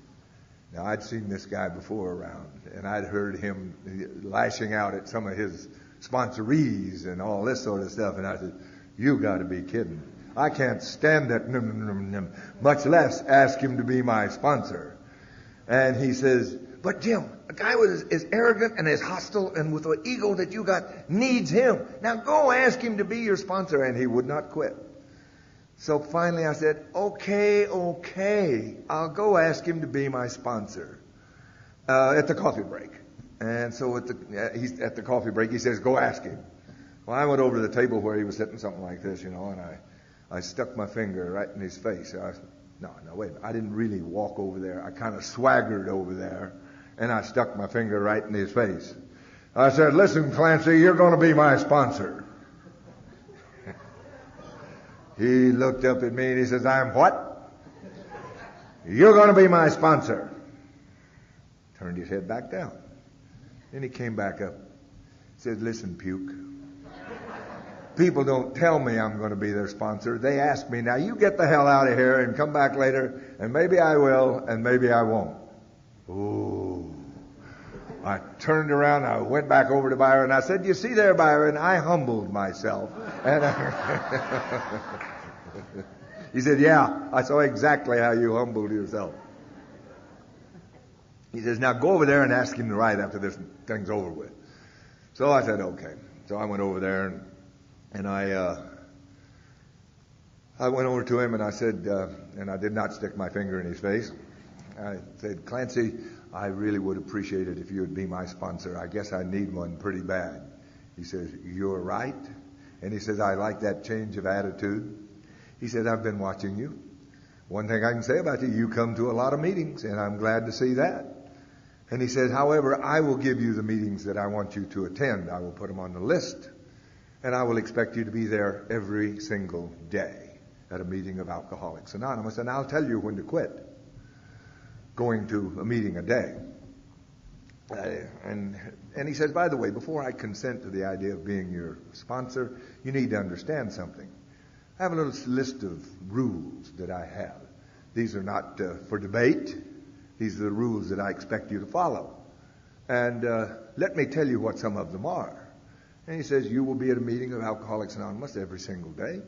Now, I'd seen this guy before around, and I'd heard him lashing out at some of his sponsorees and all this sort of stuff. And I said, you got to be kidding. I can't stand that, much less ask him to be my sponsor. And he says, but Jim, a guy with as arrogant and as hostile and with the ego that you got needs him. Now go ask him to be your sponsor. And he would not quit. So finally I said, okay, I'll go ask him to be my sponsor at the coffee break. And so at the coffee break, he says, go ask him. Well, I went over to the table where he was sitting, something like this, and I stuck my finger right in his face. No, wait a minute. I didn't really walk over there. I kind of swaggered over there, and I stuck my finger right in his face. I said, listen, Clancy, you're going to be my sponsor. He looked up at me and he says, I'm what? You're going to be my sponsor. Turned his head back down. Then he came back up. He said, listen, Puke. People don't tell me I'm going to be their sponsor. They ask me, now you get the hell out of here and come back later, and maybe I will, and maybe I won't. Ooh. I turned around, I went back over to Byron, and I said, you see there, Byron, I humbled myself. And he said, yeah, I saw exactly how you humbled yourself. He says, now go over there and ask him to write after this thing's over with. So I said, okay. So I went over there, and I went over to him and I said, and I did not stick my finger in his face. I said, Clancy, I really would appreciate it if you would be my sponsor. I guess I need one pretty bad. He says, you're right. And he says, I like that change of attitude. He said, I've been watching you. One thing I can say about you, you come to a lot of meetings, and I'm glad to see that. And he said, however, I will give you the meetings that I want you to attend. I will put them on the list. And I will expect you to be there every single day at a meeting of Alcoholics Anonymous. And I'll tell you when to quit going to a meeting a day. And he says, by the way, before I consent to the idea of being your sponsor, you need to understand something. I have a little list of rules that I have. These are not for debate. These are the rules that I expect you to follow. And let me tell you what some of them are. And he says, you will be at a meeting of Alcoholics Anonymous every single day.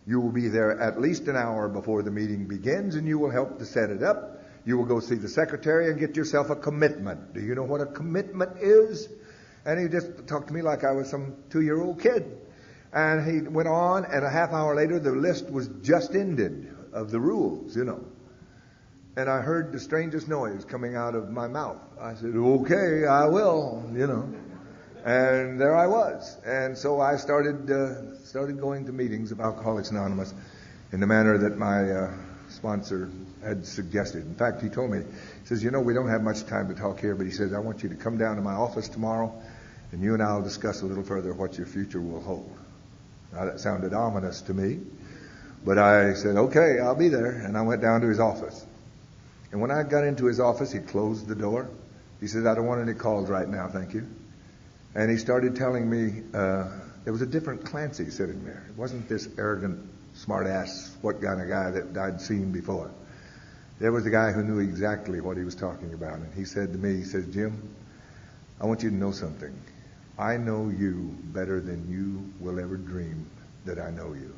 You will be there at least an hour before the meeting begins, and you will help to set it up. You will go see the secretary and get yourself a commitment. Do you know what a commitment is? And he just talked to me like I was some 2-year-old kid. And he went on, and a half hour later, the list was just ended of the rules, And I heard the strangest noise coming out of my mouth. I said, okay, I will, And there I was. And so I started going to meetings of Alcoholics Anonymous in the manner that my sponsor had suggested. In fact, he told me, he says, we don't have much time to talk here, but he says, I want you to come down to my office tomorrow, and you and I will discuss a little further what your future will hold. Now, that sounded ominous to me. But I said, okay, I'll be there. And I went down to his office. And when I got into his office, he closed the door. He said, I don't want any calls right now, thank you. And he started telling me there was a different Clancy sitting there. It wasn't this arrogant, smart-ass, what kind of guy that I'd seen before. There was a guy who knew exactly what he was talking about. And he said to me, he says, Jim, I want you to know something. I know you better than you will ever dream that I know you.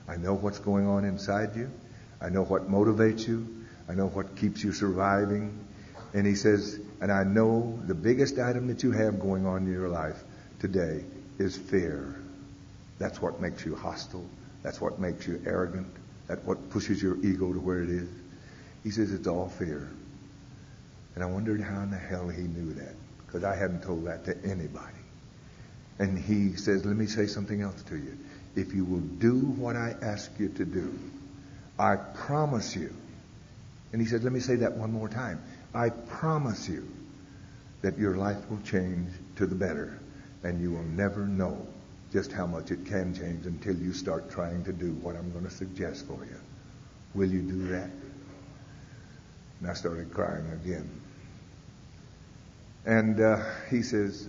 I know what's going on inside you. I know what motivates you. I know what keeps you surviving. And he says, and I know the biggest item that you have going on in your life today is fear. That's what makes you hostile. That's what makes you arrogant. That's what pushes your ego to where it is. He says it's all fear. And I wondered how in the hell he knew that, because I hadn't told that to anybody. And he says, let me say something else to you. If you will do what I ask you to do, I promise you. And he said, let me say that one more time. I promise you that your life will change to the better. And you will never know just how much it can change until you start trying to do what I'm going to suggest for you. Will you do that? And I started crying again. And he says,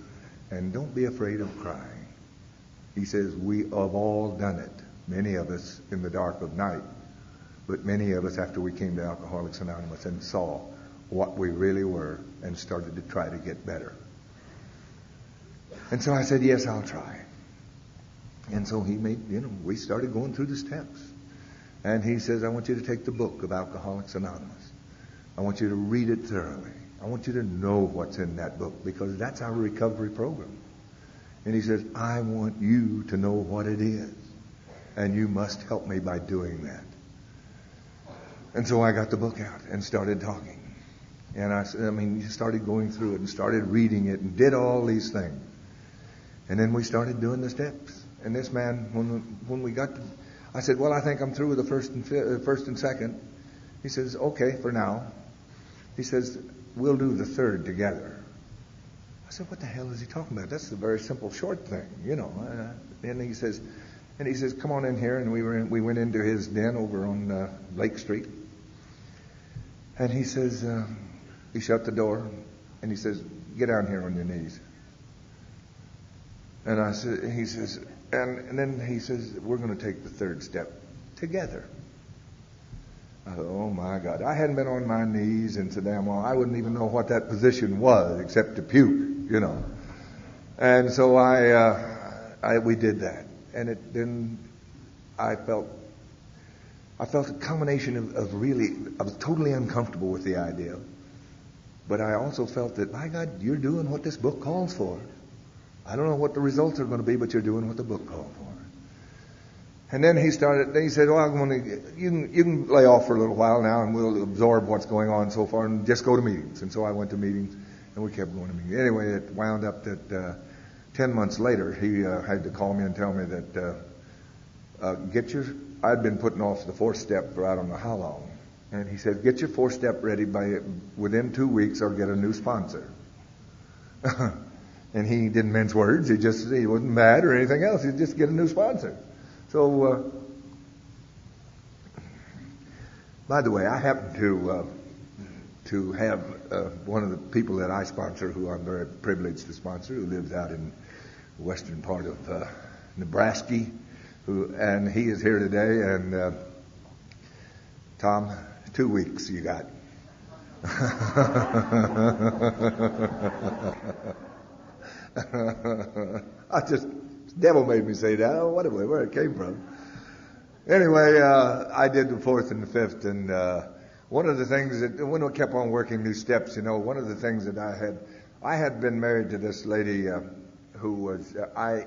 and don't be afraid of crying. He says, we have all done it. Many of us in the dark of night. But many of us after we came to Alcoholics Anonymous and saw what we really were and started to try to get better. And so I said, yes, I'll try. And so he we started going through the steps. And he says, I want you to take the book of Alcoholics Anonymous. I want you to read it thoroughly. I want you to know what's in that book, because that's our recovery program. And he says, I want you to know what it is. And you must help me by doing that. And so I got the book out and started talking. And he started going through it and started reading it and did all these things. And then we started doing the steps. And this man, when we got to, I said, well, I think I'm through with the first and second. He says, okay, for now. He says, we'll do the third together. I said, what the hell is he talking about? That's a very simple, short thing, And he says, come on in here. And we went into his den over on Lake Street. And he says, he shut the door. And he says, get down here on your knees. And he says, and then he says, we're going to take the third step together. I thought, oh my God. I hadn't been on my knees in so damn long. I wouldn't even know what that position was except to puke, And so we did that. And then I felt a combination of really, I was totally uncomfortable with the idea. But I also felt that, my God, you're doing what this book calls for. I don't know what the results are going to be, but you're doing what the book called for. And then he said, well, you can lay off for a little while now, and we'll absorb what's going on so far, and just go to meetings. And so I went to meetings, and we kept going to meetings. Anyway, it wound up that 10 months later, he had to call me and tell me that I'd been putting off the fourth step for I don't know how long. And he said, get your fourth step ready within 2 weeks or get a new sponsor. And he didn't mince words. He wasn't mad or anything else. He'd just get a new sponsor. So, by the way, I happen to have one of the people that I sponsor, who I'm very privileged to sponsor, who lives out in the western part of Nebraska, and he is here today. And Tom, 2 weeks you got. The devil made me say that. Where it came from. Anyway, I did the fourth and the fifth, and one of the things that, when we kept on working these steps, one of the things that I had been married to this lady who was, I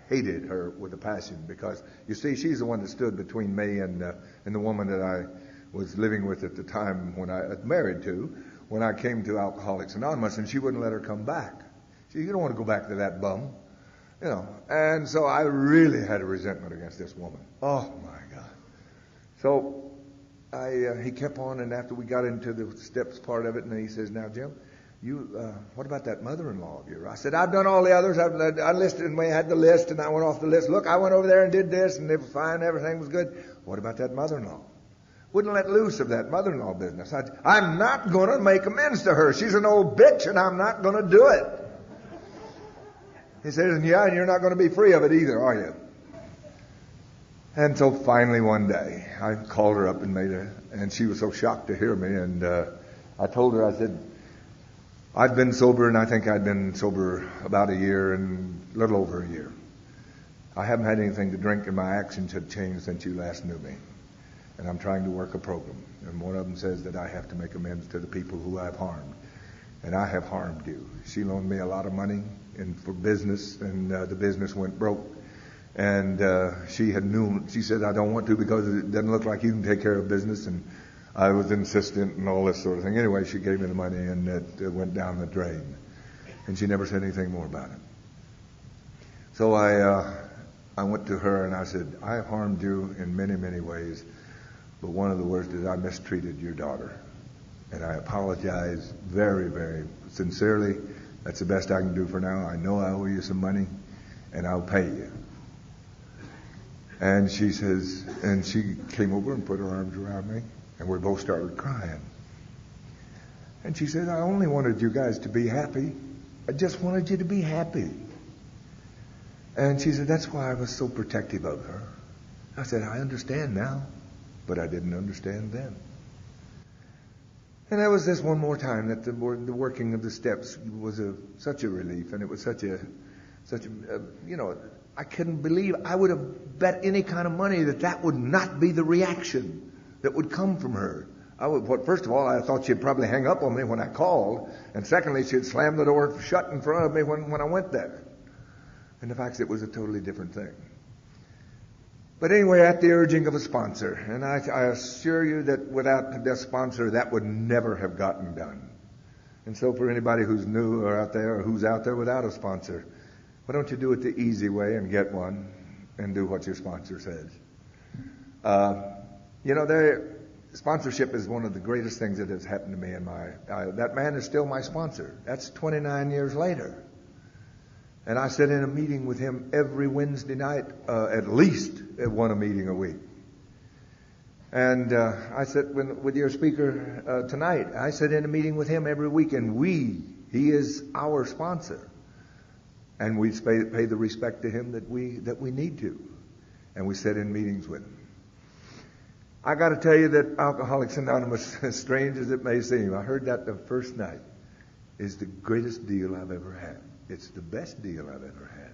hated her with a passion, because, you see, she's the one that stood between me and the woman that I was living with at the time when I was married to, when I came to Alcoholics Anonymous, and she wouldn't let her come back. She said, you don't want to go back to that bum. And so I really had a resentment against this woman. Oh my God. So he kept on, and after we got into the steps part of it, and he says, now Jim, what about that mother-in-law of yours? I said, I've done all the others. I listed, and we had the list, and I went off the list. Look, I went over there and did this, and it was fine. Everything was good. What about that mother-in-law? Wouldn't let loose of that mother-in-law business. I'm not going to make amends to her. She's an old bitch, and I'm not going to do it. He says, yeah, and you're not going to be free of it either, are you? And so finally one day, I called her up and she was so shocked to hear me, and I told her, I said, I've been sober, and I think I'd been sober about a year and a little over a year. I haven't had anything to drink, and my actions have changed since you last knew me. And I'm trying to work a program. And one of them says that I have to make amends to the people who I've harmed. And I have harmed you. She loaned me a lot of money for business, and the business went broke. And she said, I don't want to because it doesn't look like you can take care of business. And I was insistent and all this sort of thing. Anyway, she gave me the money, and it went down the drain. And she never said anything more about it. So I went to her and I said, I have harmed you in many, many ways. But one of the worst is I mistreated your daughter. And I apologize very, very sincerely. That's the best I can do for now. I know I owe you some money, and I'll pay you. And she says, and she came over and put her arms around me, and we both started crying. And she said, I only wanted you guys to be happy. I just wanted you to be happy. And she said, that's why I was so protective of her. I said, I understand now, but I didn't understand then. And that was this one more time that the working of the steps was such a relief, and it was such a I couldn't believe, I would have bet any kind of money that would not be the reaction that would come from her. First of all, I thought she'd probably hang up on me when I called, and secondly, she'd slam the door shut in front of me when I went there. And the fact is, it was a totally different thing. But anyway, at the urging of a sponsor, and I assure you that without the sponsor, that would never have gotten done. And so for anybody who's new or out there, or who's out there without a sponsor, why don't you do it the easy way and get one and do what your sponsor says? Sponsorship is one of the greatest things that has happened to me in that man is still my sponsor. That's 29 years later. And I sit in a meeting with him every Wednesday night, at least one a meeting a week. And I sit with your speaker tonight. I sit in a meeting with him every week, and he is our sponsor. And we pay the respect to him that we need to. And we sit in meetings with him. I got to tell you that Alcoholics Anonymous, as strange as it may seem, I heard that the first night, is the greatest deal I've ever had. It's the best deal I've ever had.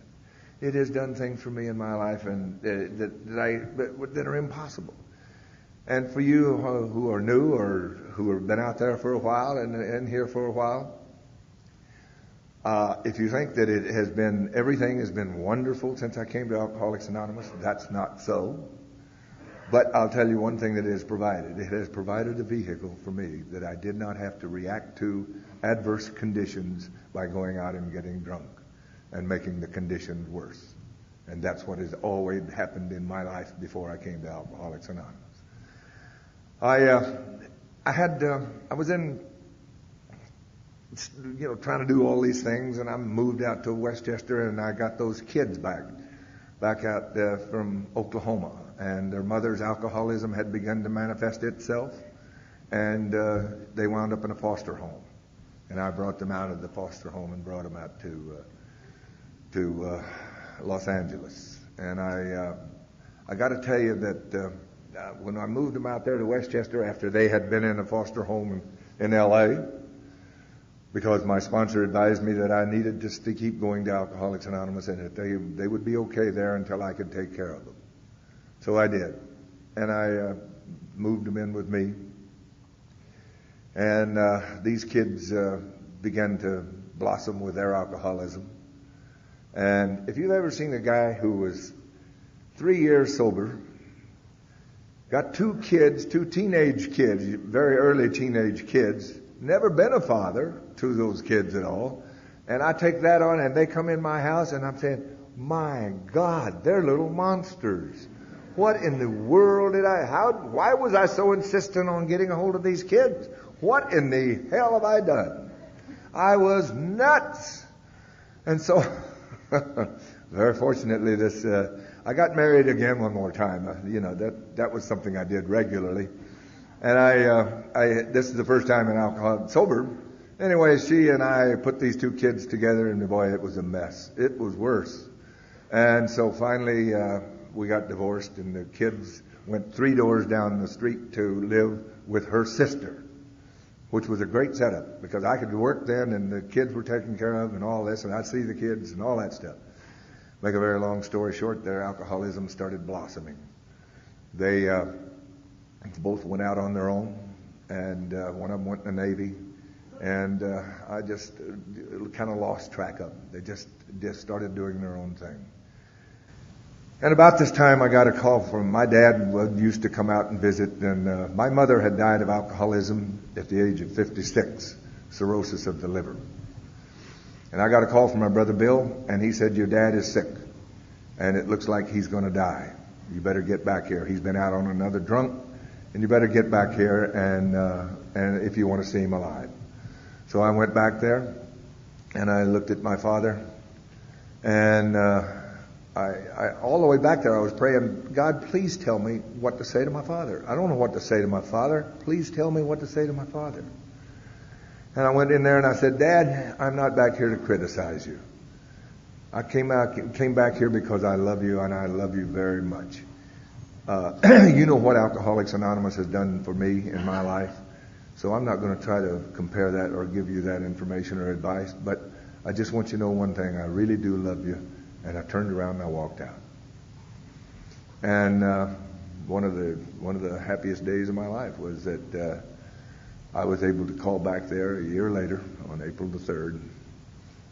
It has done things for me in my life and that are impossible. And for you who are new or who have been out there for a while and here for a while, if you think that everything has been wonderful since I came to Alcoholics Anonymous, that's not so. But I'll tell you one thing that it has provided. It has provided a vehicle for me that I did not have to react to adverse conditions by going out and getting drunk and making the conditions worse. And that's what has always happened in my life before I came to Alcoholics Anonymous. I was in, trying to do all these things, and I moved out to Westchester, and I got those kids back out from Oklahoma. And their mother's alcoholism had begun to manifest itself, and they wound up in a foster home. And I brought them out of the foster home and brought them out to Los Angeles. And I got to tell you that when I moved them out there to Westchester after they had been in a foster home in L.A., because my sponsor advised me that I needed just to keep going to Alcoholics Anonymous and that they would be okay there until I could take care of them. So I did. And I moved them in with me. And these kids began to blossom with their alcoholism. And if you've ever seen a guy who was 3 years sober, got two teenage kids, very early teenage kids, never been a father to those kids at all. And I take that on and they come in my house and I'm saying, my God, they're little monsters. What in the world why was I so insistent on getting a hold of these kids? What in the hell have I done? I was nuts. And so, very fortunately, I got married again one more time. That was something I did regularly. And this is the first time in alcohol sober. Anyway, she and I put these two kids together, and boy, it was a mess. It was worse. And so finally, we got divorced, and the kids went 3 doors down the street to live with her sister, which was a great setup because I could work then, and the kids were taken care of and all this, and I'd see the kids and all that stuff. Make a very long story short, their alcoholism started blossoming. They both went out on their own, and one of them went in the Navy, and I just kind of lost track of them. They just started doing their own thing. And about this time, I got a call from my dad. Used to come out and visit, and my mother had died of alcoholism at the age of 56, cirrhosis of the liver. And I got a call from my brother Bill, and he said, "Your dad is sick, and it looks like he's going to die. You better get back here. He's been out on another drunk, and you better get back here, and if you want to see him alive." So I went back there, and I looked at my father, and I all the way back there I was praying, "God, please tell me what to say to my father. I don't know what to say to my father. Please tell me what to say to my father." And I went in there and I said, "Dad, I'm not back here to criticize you. I came back here because I love you, and I love you very much. You know what Alcoholics Anonymous has done for me in my life, so I'm not going to try to compare that or give you that information or advice, but I just want you to know one thing. I really do love you." And I turned around and I walked out. And one of the happiest days of my life was that I was able to call back there a year later on April the 3rd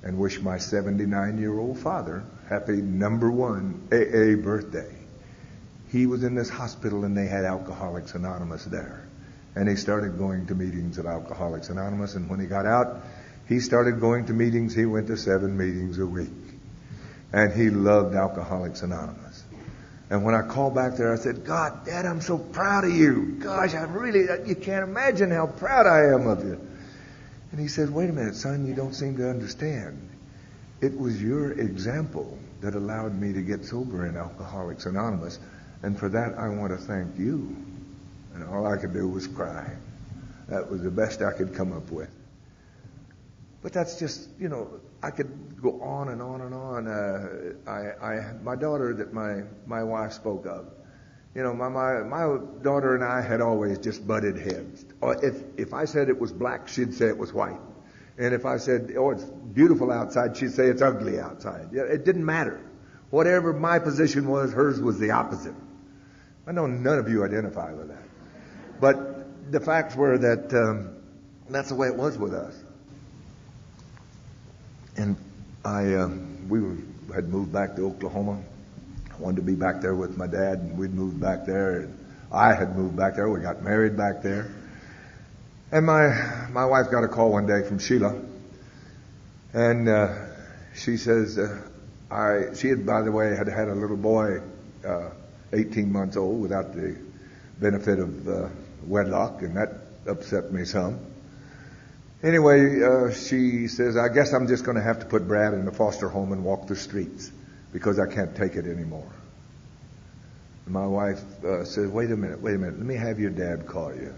and wish my 79-year-old father happy #1 AA birthday. He was in this hospital and they had Alcoholics Anonymous there. And he started going to meetings of Alcoholics Anonymous, and when he got out, he started going to meetings. He went to 7 meetings a week. And he loved Alcoholics Anonymous. And when I called back there, I said, "God, Dad, I'm so proud of you. Gosh, you can't imagine how proud I am of you." And he said, "Wait a minute, son, you don't seem to understand. It was your example that allowed me to get sober in Alcoholics Anonymous. And for that, I want to thank you." And all I could do was cry. That was the best I could come up with. But that's just, I could go on and on and on. My daughter that my wife spoke of, my daughter and I had always just butted heads. If I said it was black, she'd say it was white. And if I said, "Oh, it's beautiful outside," she'd say it's ugly outside. It didn't matter. Whatever my position was, hers was the opposite. I know none of you identify with that. But the facts were that that's the way it was with us. And we had moved back to Oklahoma. I wanted to be back there with my dad, and we'd moved back there. And I had moved back there. We got married back there. And my wife got a call one day from Sheila, and she says, she had, by the way, had a little boy, 18 months old, without the benefit of wedlock, and that upset me some. Anyway, she says, "I guess I'm just going to have to put Brad in the foster home and walk the streets because I can't take it anymore." And my wife says, wait a minute, let me have your dad call you."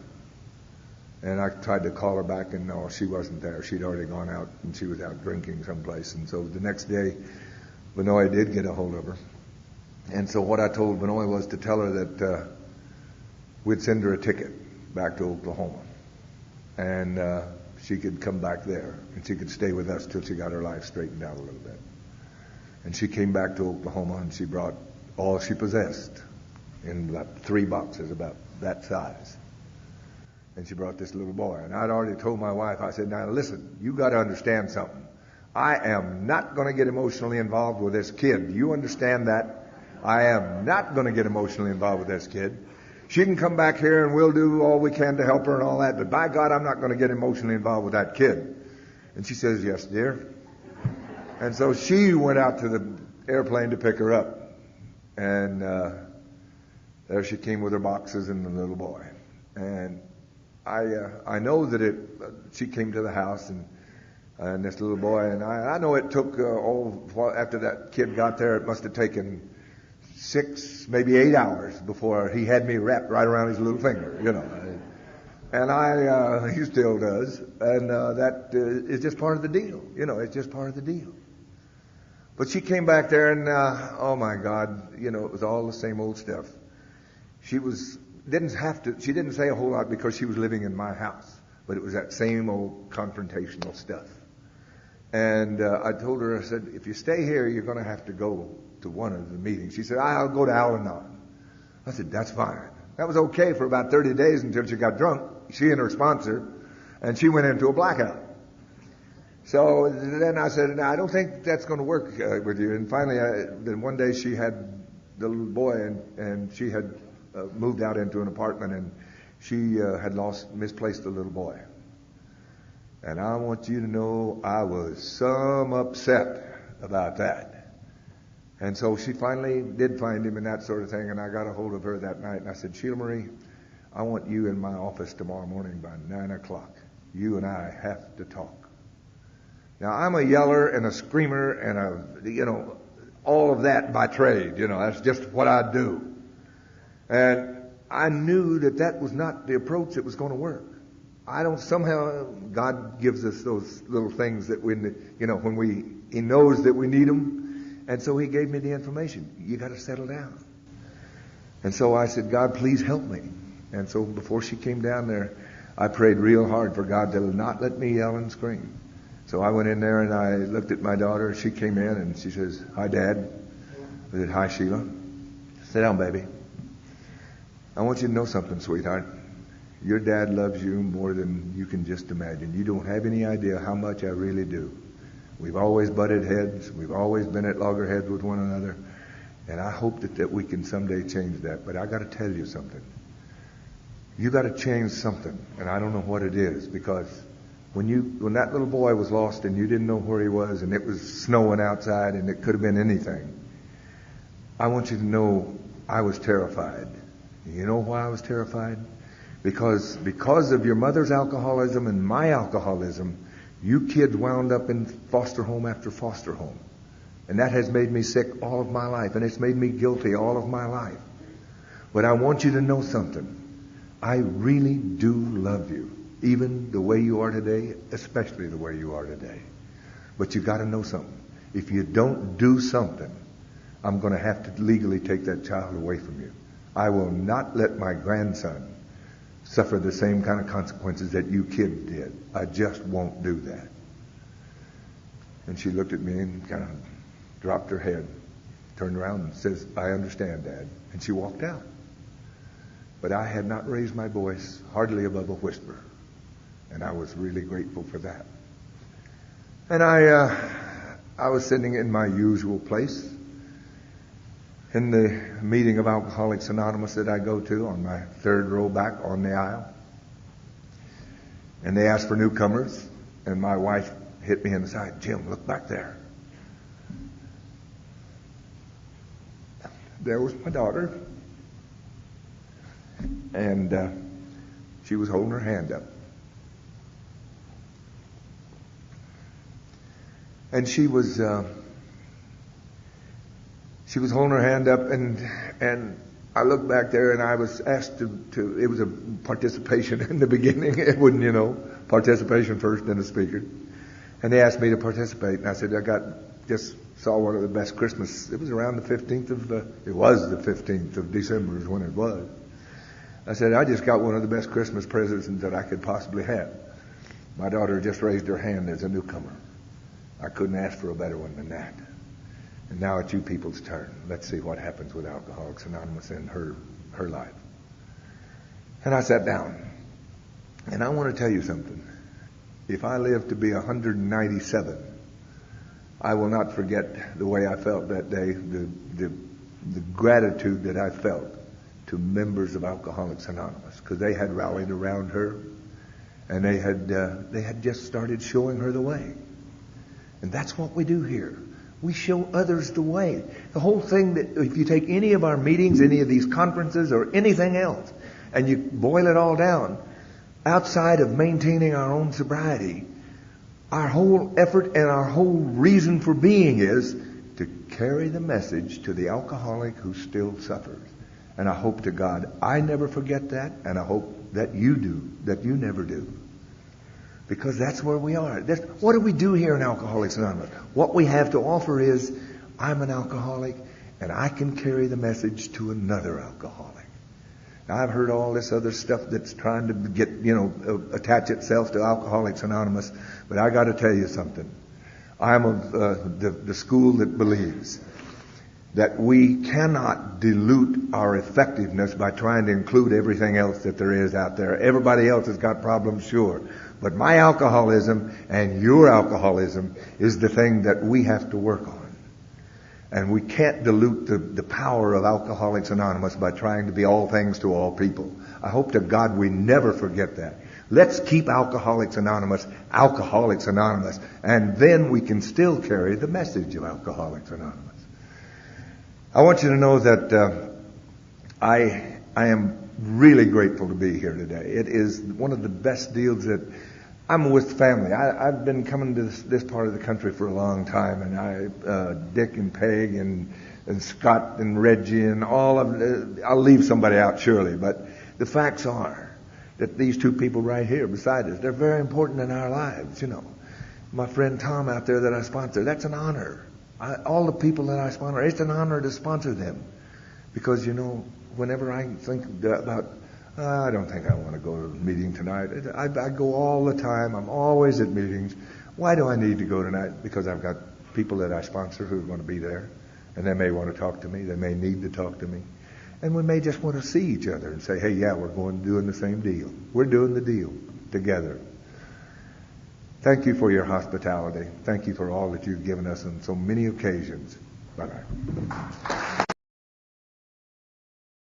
And I tried to call her back, and no, she wasn't there. She'd already gone out, and she was out drinking someplace. And so the next day, Benoit did get a hold of her. And so what I told Benoit was to tell her that we'd send her a ticket back to Oklahoma. And she could come back there, and she could stay with us till she got her life straightened out a little bit. And she came back to Oklahoma, and she brought all she possessed in about 3 boxes about that size. And she brought this little boy. And I'd already told my wife, I said, "Now listen, you got to understand something. I am not going to get emotionally involved with this kid. Do you understand that? I am not going to get emotionally involved with this kid. She can come back here and we'll do all we can to help her and all that, but by God, I'm not going to get emotionally involved with that kid." And she says, "Yes, dear." And so she went out to the airplane to pick her up. And there she came with her boxes and the little boy. And I know that she came to the house, and And this little boy, and I know it took, after that kid got there, it must have taken 6, maybe 8 hours before he had me wrapped right around his little finger, you know. And he still does. And that is just part of the deal. You know, it's just part of the deal. But she came back there and, oh my God, you know, it was all the same old stuff. She didn't say a whole lot because she was living in my house. But it was that same old confrontational stuff. And I told her, I said, if you stay here, you're going to have to go to one of the meetings. She said, I'll go to Al-Anon. I said, that's fine. That was okay for about 30 days until she got drunk, she and her sponsor, and she went into a blackout. So then I said, I don't think that's going to work with you. And finally, then one day she had the little boy, and she had moved out into an apartment, and she had misplaced the little boy. And I want you to know I was some upset about that. And so she finally did find him and that sort of thing, and I got a hold of her that night, and I said, Sheila Marie, I want you in my office tomorrow morning by 9 o'clock. You and I have to talk. Now, I'm a yeller and a screamer and all of that by trade. You know, that's just what I do. And I knew that was not the approach that was going to work. Somehow God gives us those little things that He knows that we need them. And so He gave me the information. You got to settle down. And so I said, God, please help me. And so before she came down there, I prayed real hard for God to not let me yell and scream. So I went in there and I looked at my daughter. She came in and she says, hi, Dad. I said, hi, Sheila. Sit down, baby. I want you to know something, sweetheart. Your dad loves you more than you can just imagine. You don't have any idea how much I really do. We've always butted heads. We've always been at loggerheads with one another. And I hope that we can someday change that. But I got to tell you something. You got to change something. And I don't know what it is. Because when that little boy was lost and you didn't know where he was and it was snowing outside and it could have been anything, I want you to know I was terrified. You know why I was terrified? Because of your mother's alcoholism and my alcoholism, you kids wound up in foster home after foster home. And that has made me sick all of my life. And it's made me guilty all of my life. But I want you to know something. I really do love you. Even the way you are today, especially the way you are today. But you got to know something. If you don't do something, I'm going to have to legally take that child away from you. I will not let my grandson suffer the same kind of consequences that you kids did. I just won't do that. And she looked at me and kind of dropped her head, turned around and says, I understand, Dad. And she walked out. But I had not raised my voice hardly above a whisper. And I was really grateful for that. And I was sitting in my usual place in the meeting of Alcoholics Anonymous that I go to on my third row back on the aisle. And they asked for newcomers. And my wife hit me in the side. Jim, look back there. There was my daughter. And she was holding her hand up. And she was holding her hand up, and I looked back there, and I was asked to it was a participation in the beginning. It wouldn't, participation first, then the speaker. And they asked me to participate, and I said, just saw one of the best Christmas. It was around the 15th of December is when it was. I said, I just got one of the best Christmas presents that I could possibly have. My daughter just raised her hand as a newcomer. I couldn't ask for a better one than that. And now it's you people's turn. Let's see what happens with Alcoholics Anonymous in her life. And I sat down. And I want to tell you something. If I live to be 197, I will not forget the way I felt that day, the gratitude that I felt to members of Alcoholics Anonymous, because they had rallied around her, and they had just started showing her the way. And that's what we do here. We show others the way. The whole thing that if you take any of our meetings, any of these conferences or anything else, and you boil it all down, outside of maintaining our own sobriety, our whole effort and our whole reason for being is to carry the message to the alcoholic who still suffers. And I hope to God I never forget that, and I hope that you do, that you never do. Because that's where we are. What do we do here in Alcoholics Anonymous? What we have to offer is, I'm an alcoholic, and I can carry the message to another alcoholic. Now, I've heard all this other stuff that's trying to get, attach itself to Alcoholics Anonymous, but I got to tell you something. I'm of the school that believes that we cannot dilute our effectiveness by trying to include everything else that there is out there. Everybody else has got problems, sure. But my alcoholism and your alcoholism is the thing that we have to work on. And we can't dilute the power of Alcoholics Anonymous by trying to be all things to all people. I hope to God we never forget that. Let's keep Alcoholics Anonymous, and then we can still carry the message of Alcoholics Anonymous. I want you to know that I am really grateful to be here today. It is one of the best deals that I'm with family. I've been coming to this part of the country for a long time, and Dick and Peg and Scott and Reggie and all of I'll leave somebody out surely, but the facts are that these two people right here beside us, they're very important in our lives, My friend Tom out there that I sponsor, that's an honor. All the people that I sponsor, it's an honor to sponsor them. Because, whenever I think about, I don't think I want to go to a meeting tonight. I go all the time. I'm always at meetings. Why do I need to go tonight? Because I've got people that I sponsor who are going to be there. And they may want to talk to me. They may need to talk to me. And we may just want to see each other and say, hey, yeah, we're doing the same deal. We're doing the deal together. Thank you for your hospitality. Thank you for all that you've given us on so many occasions. Bye-bye.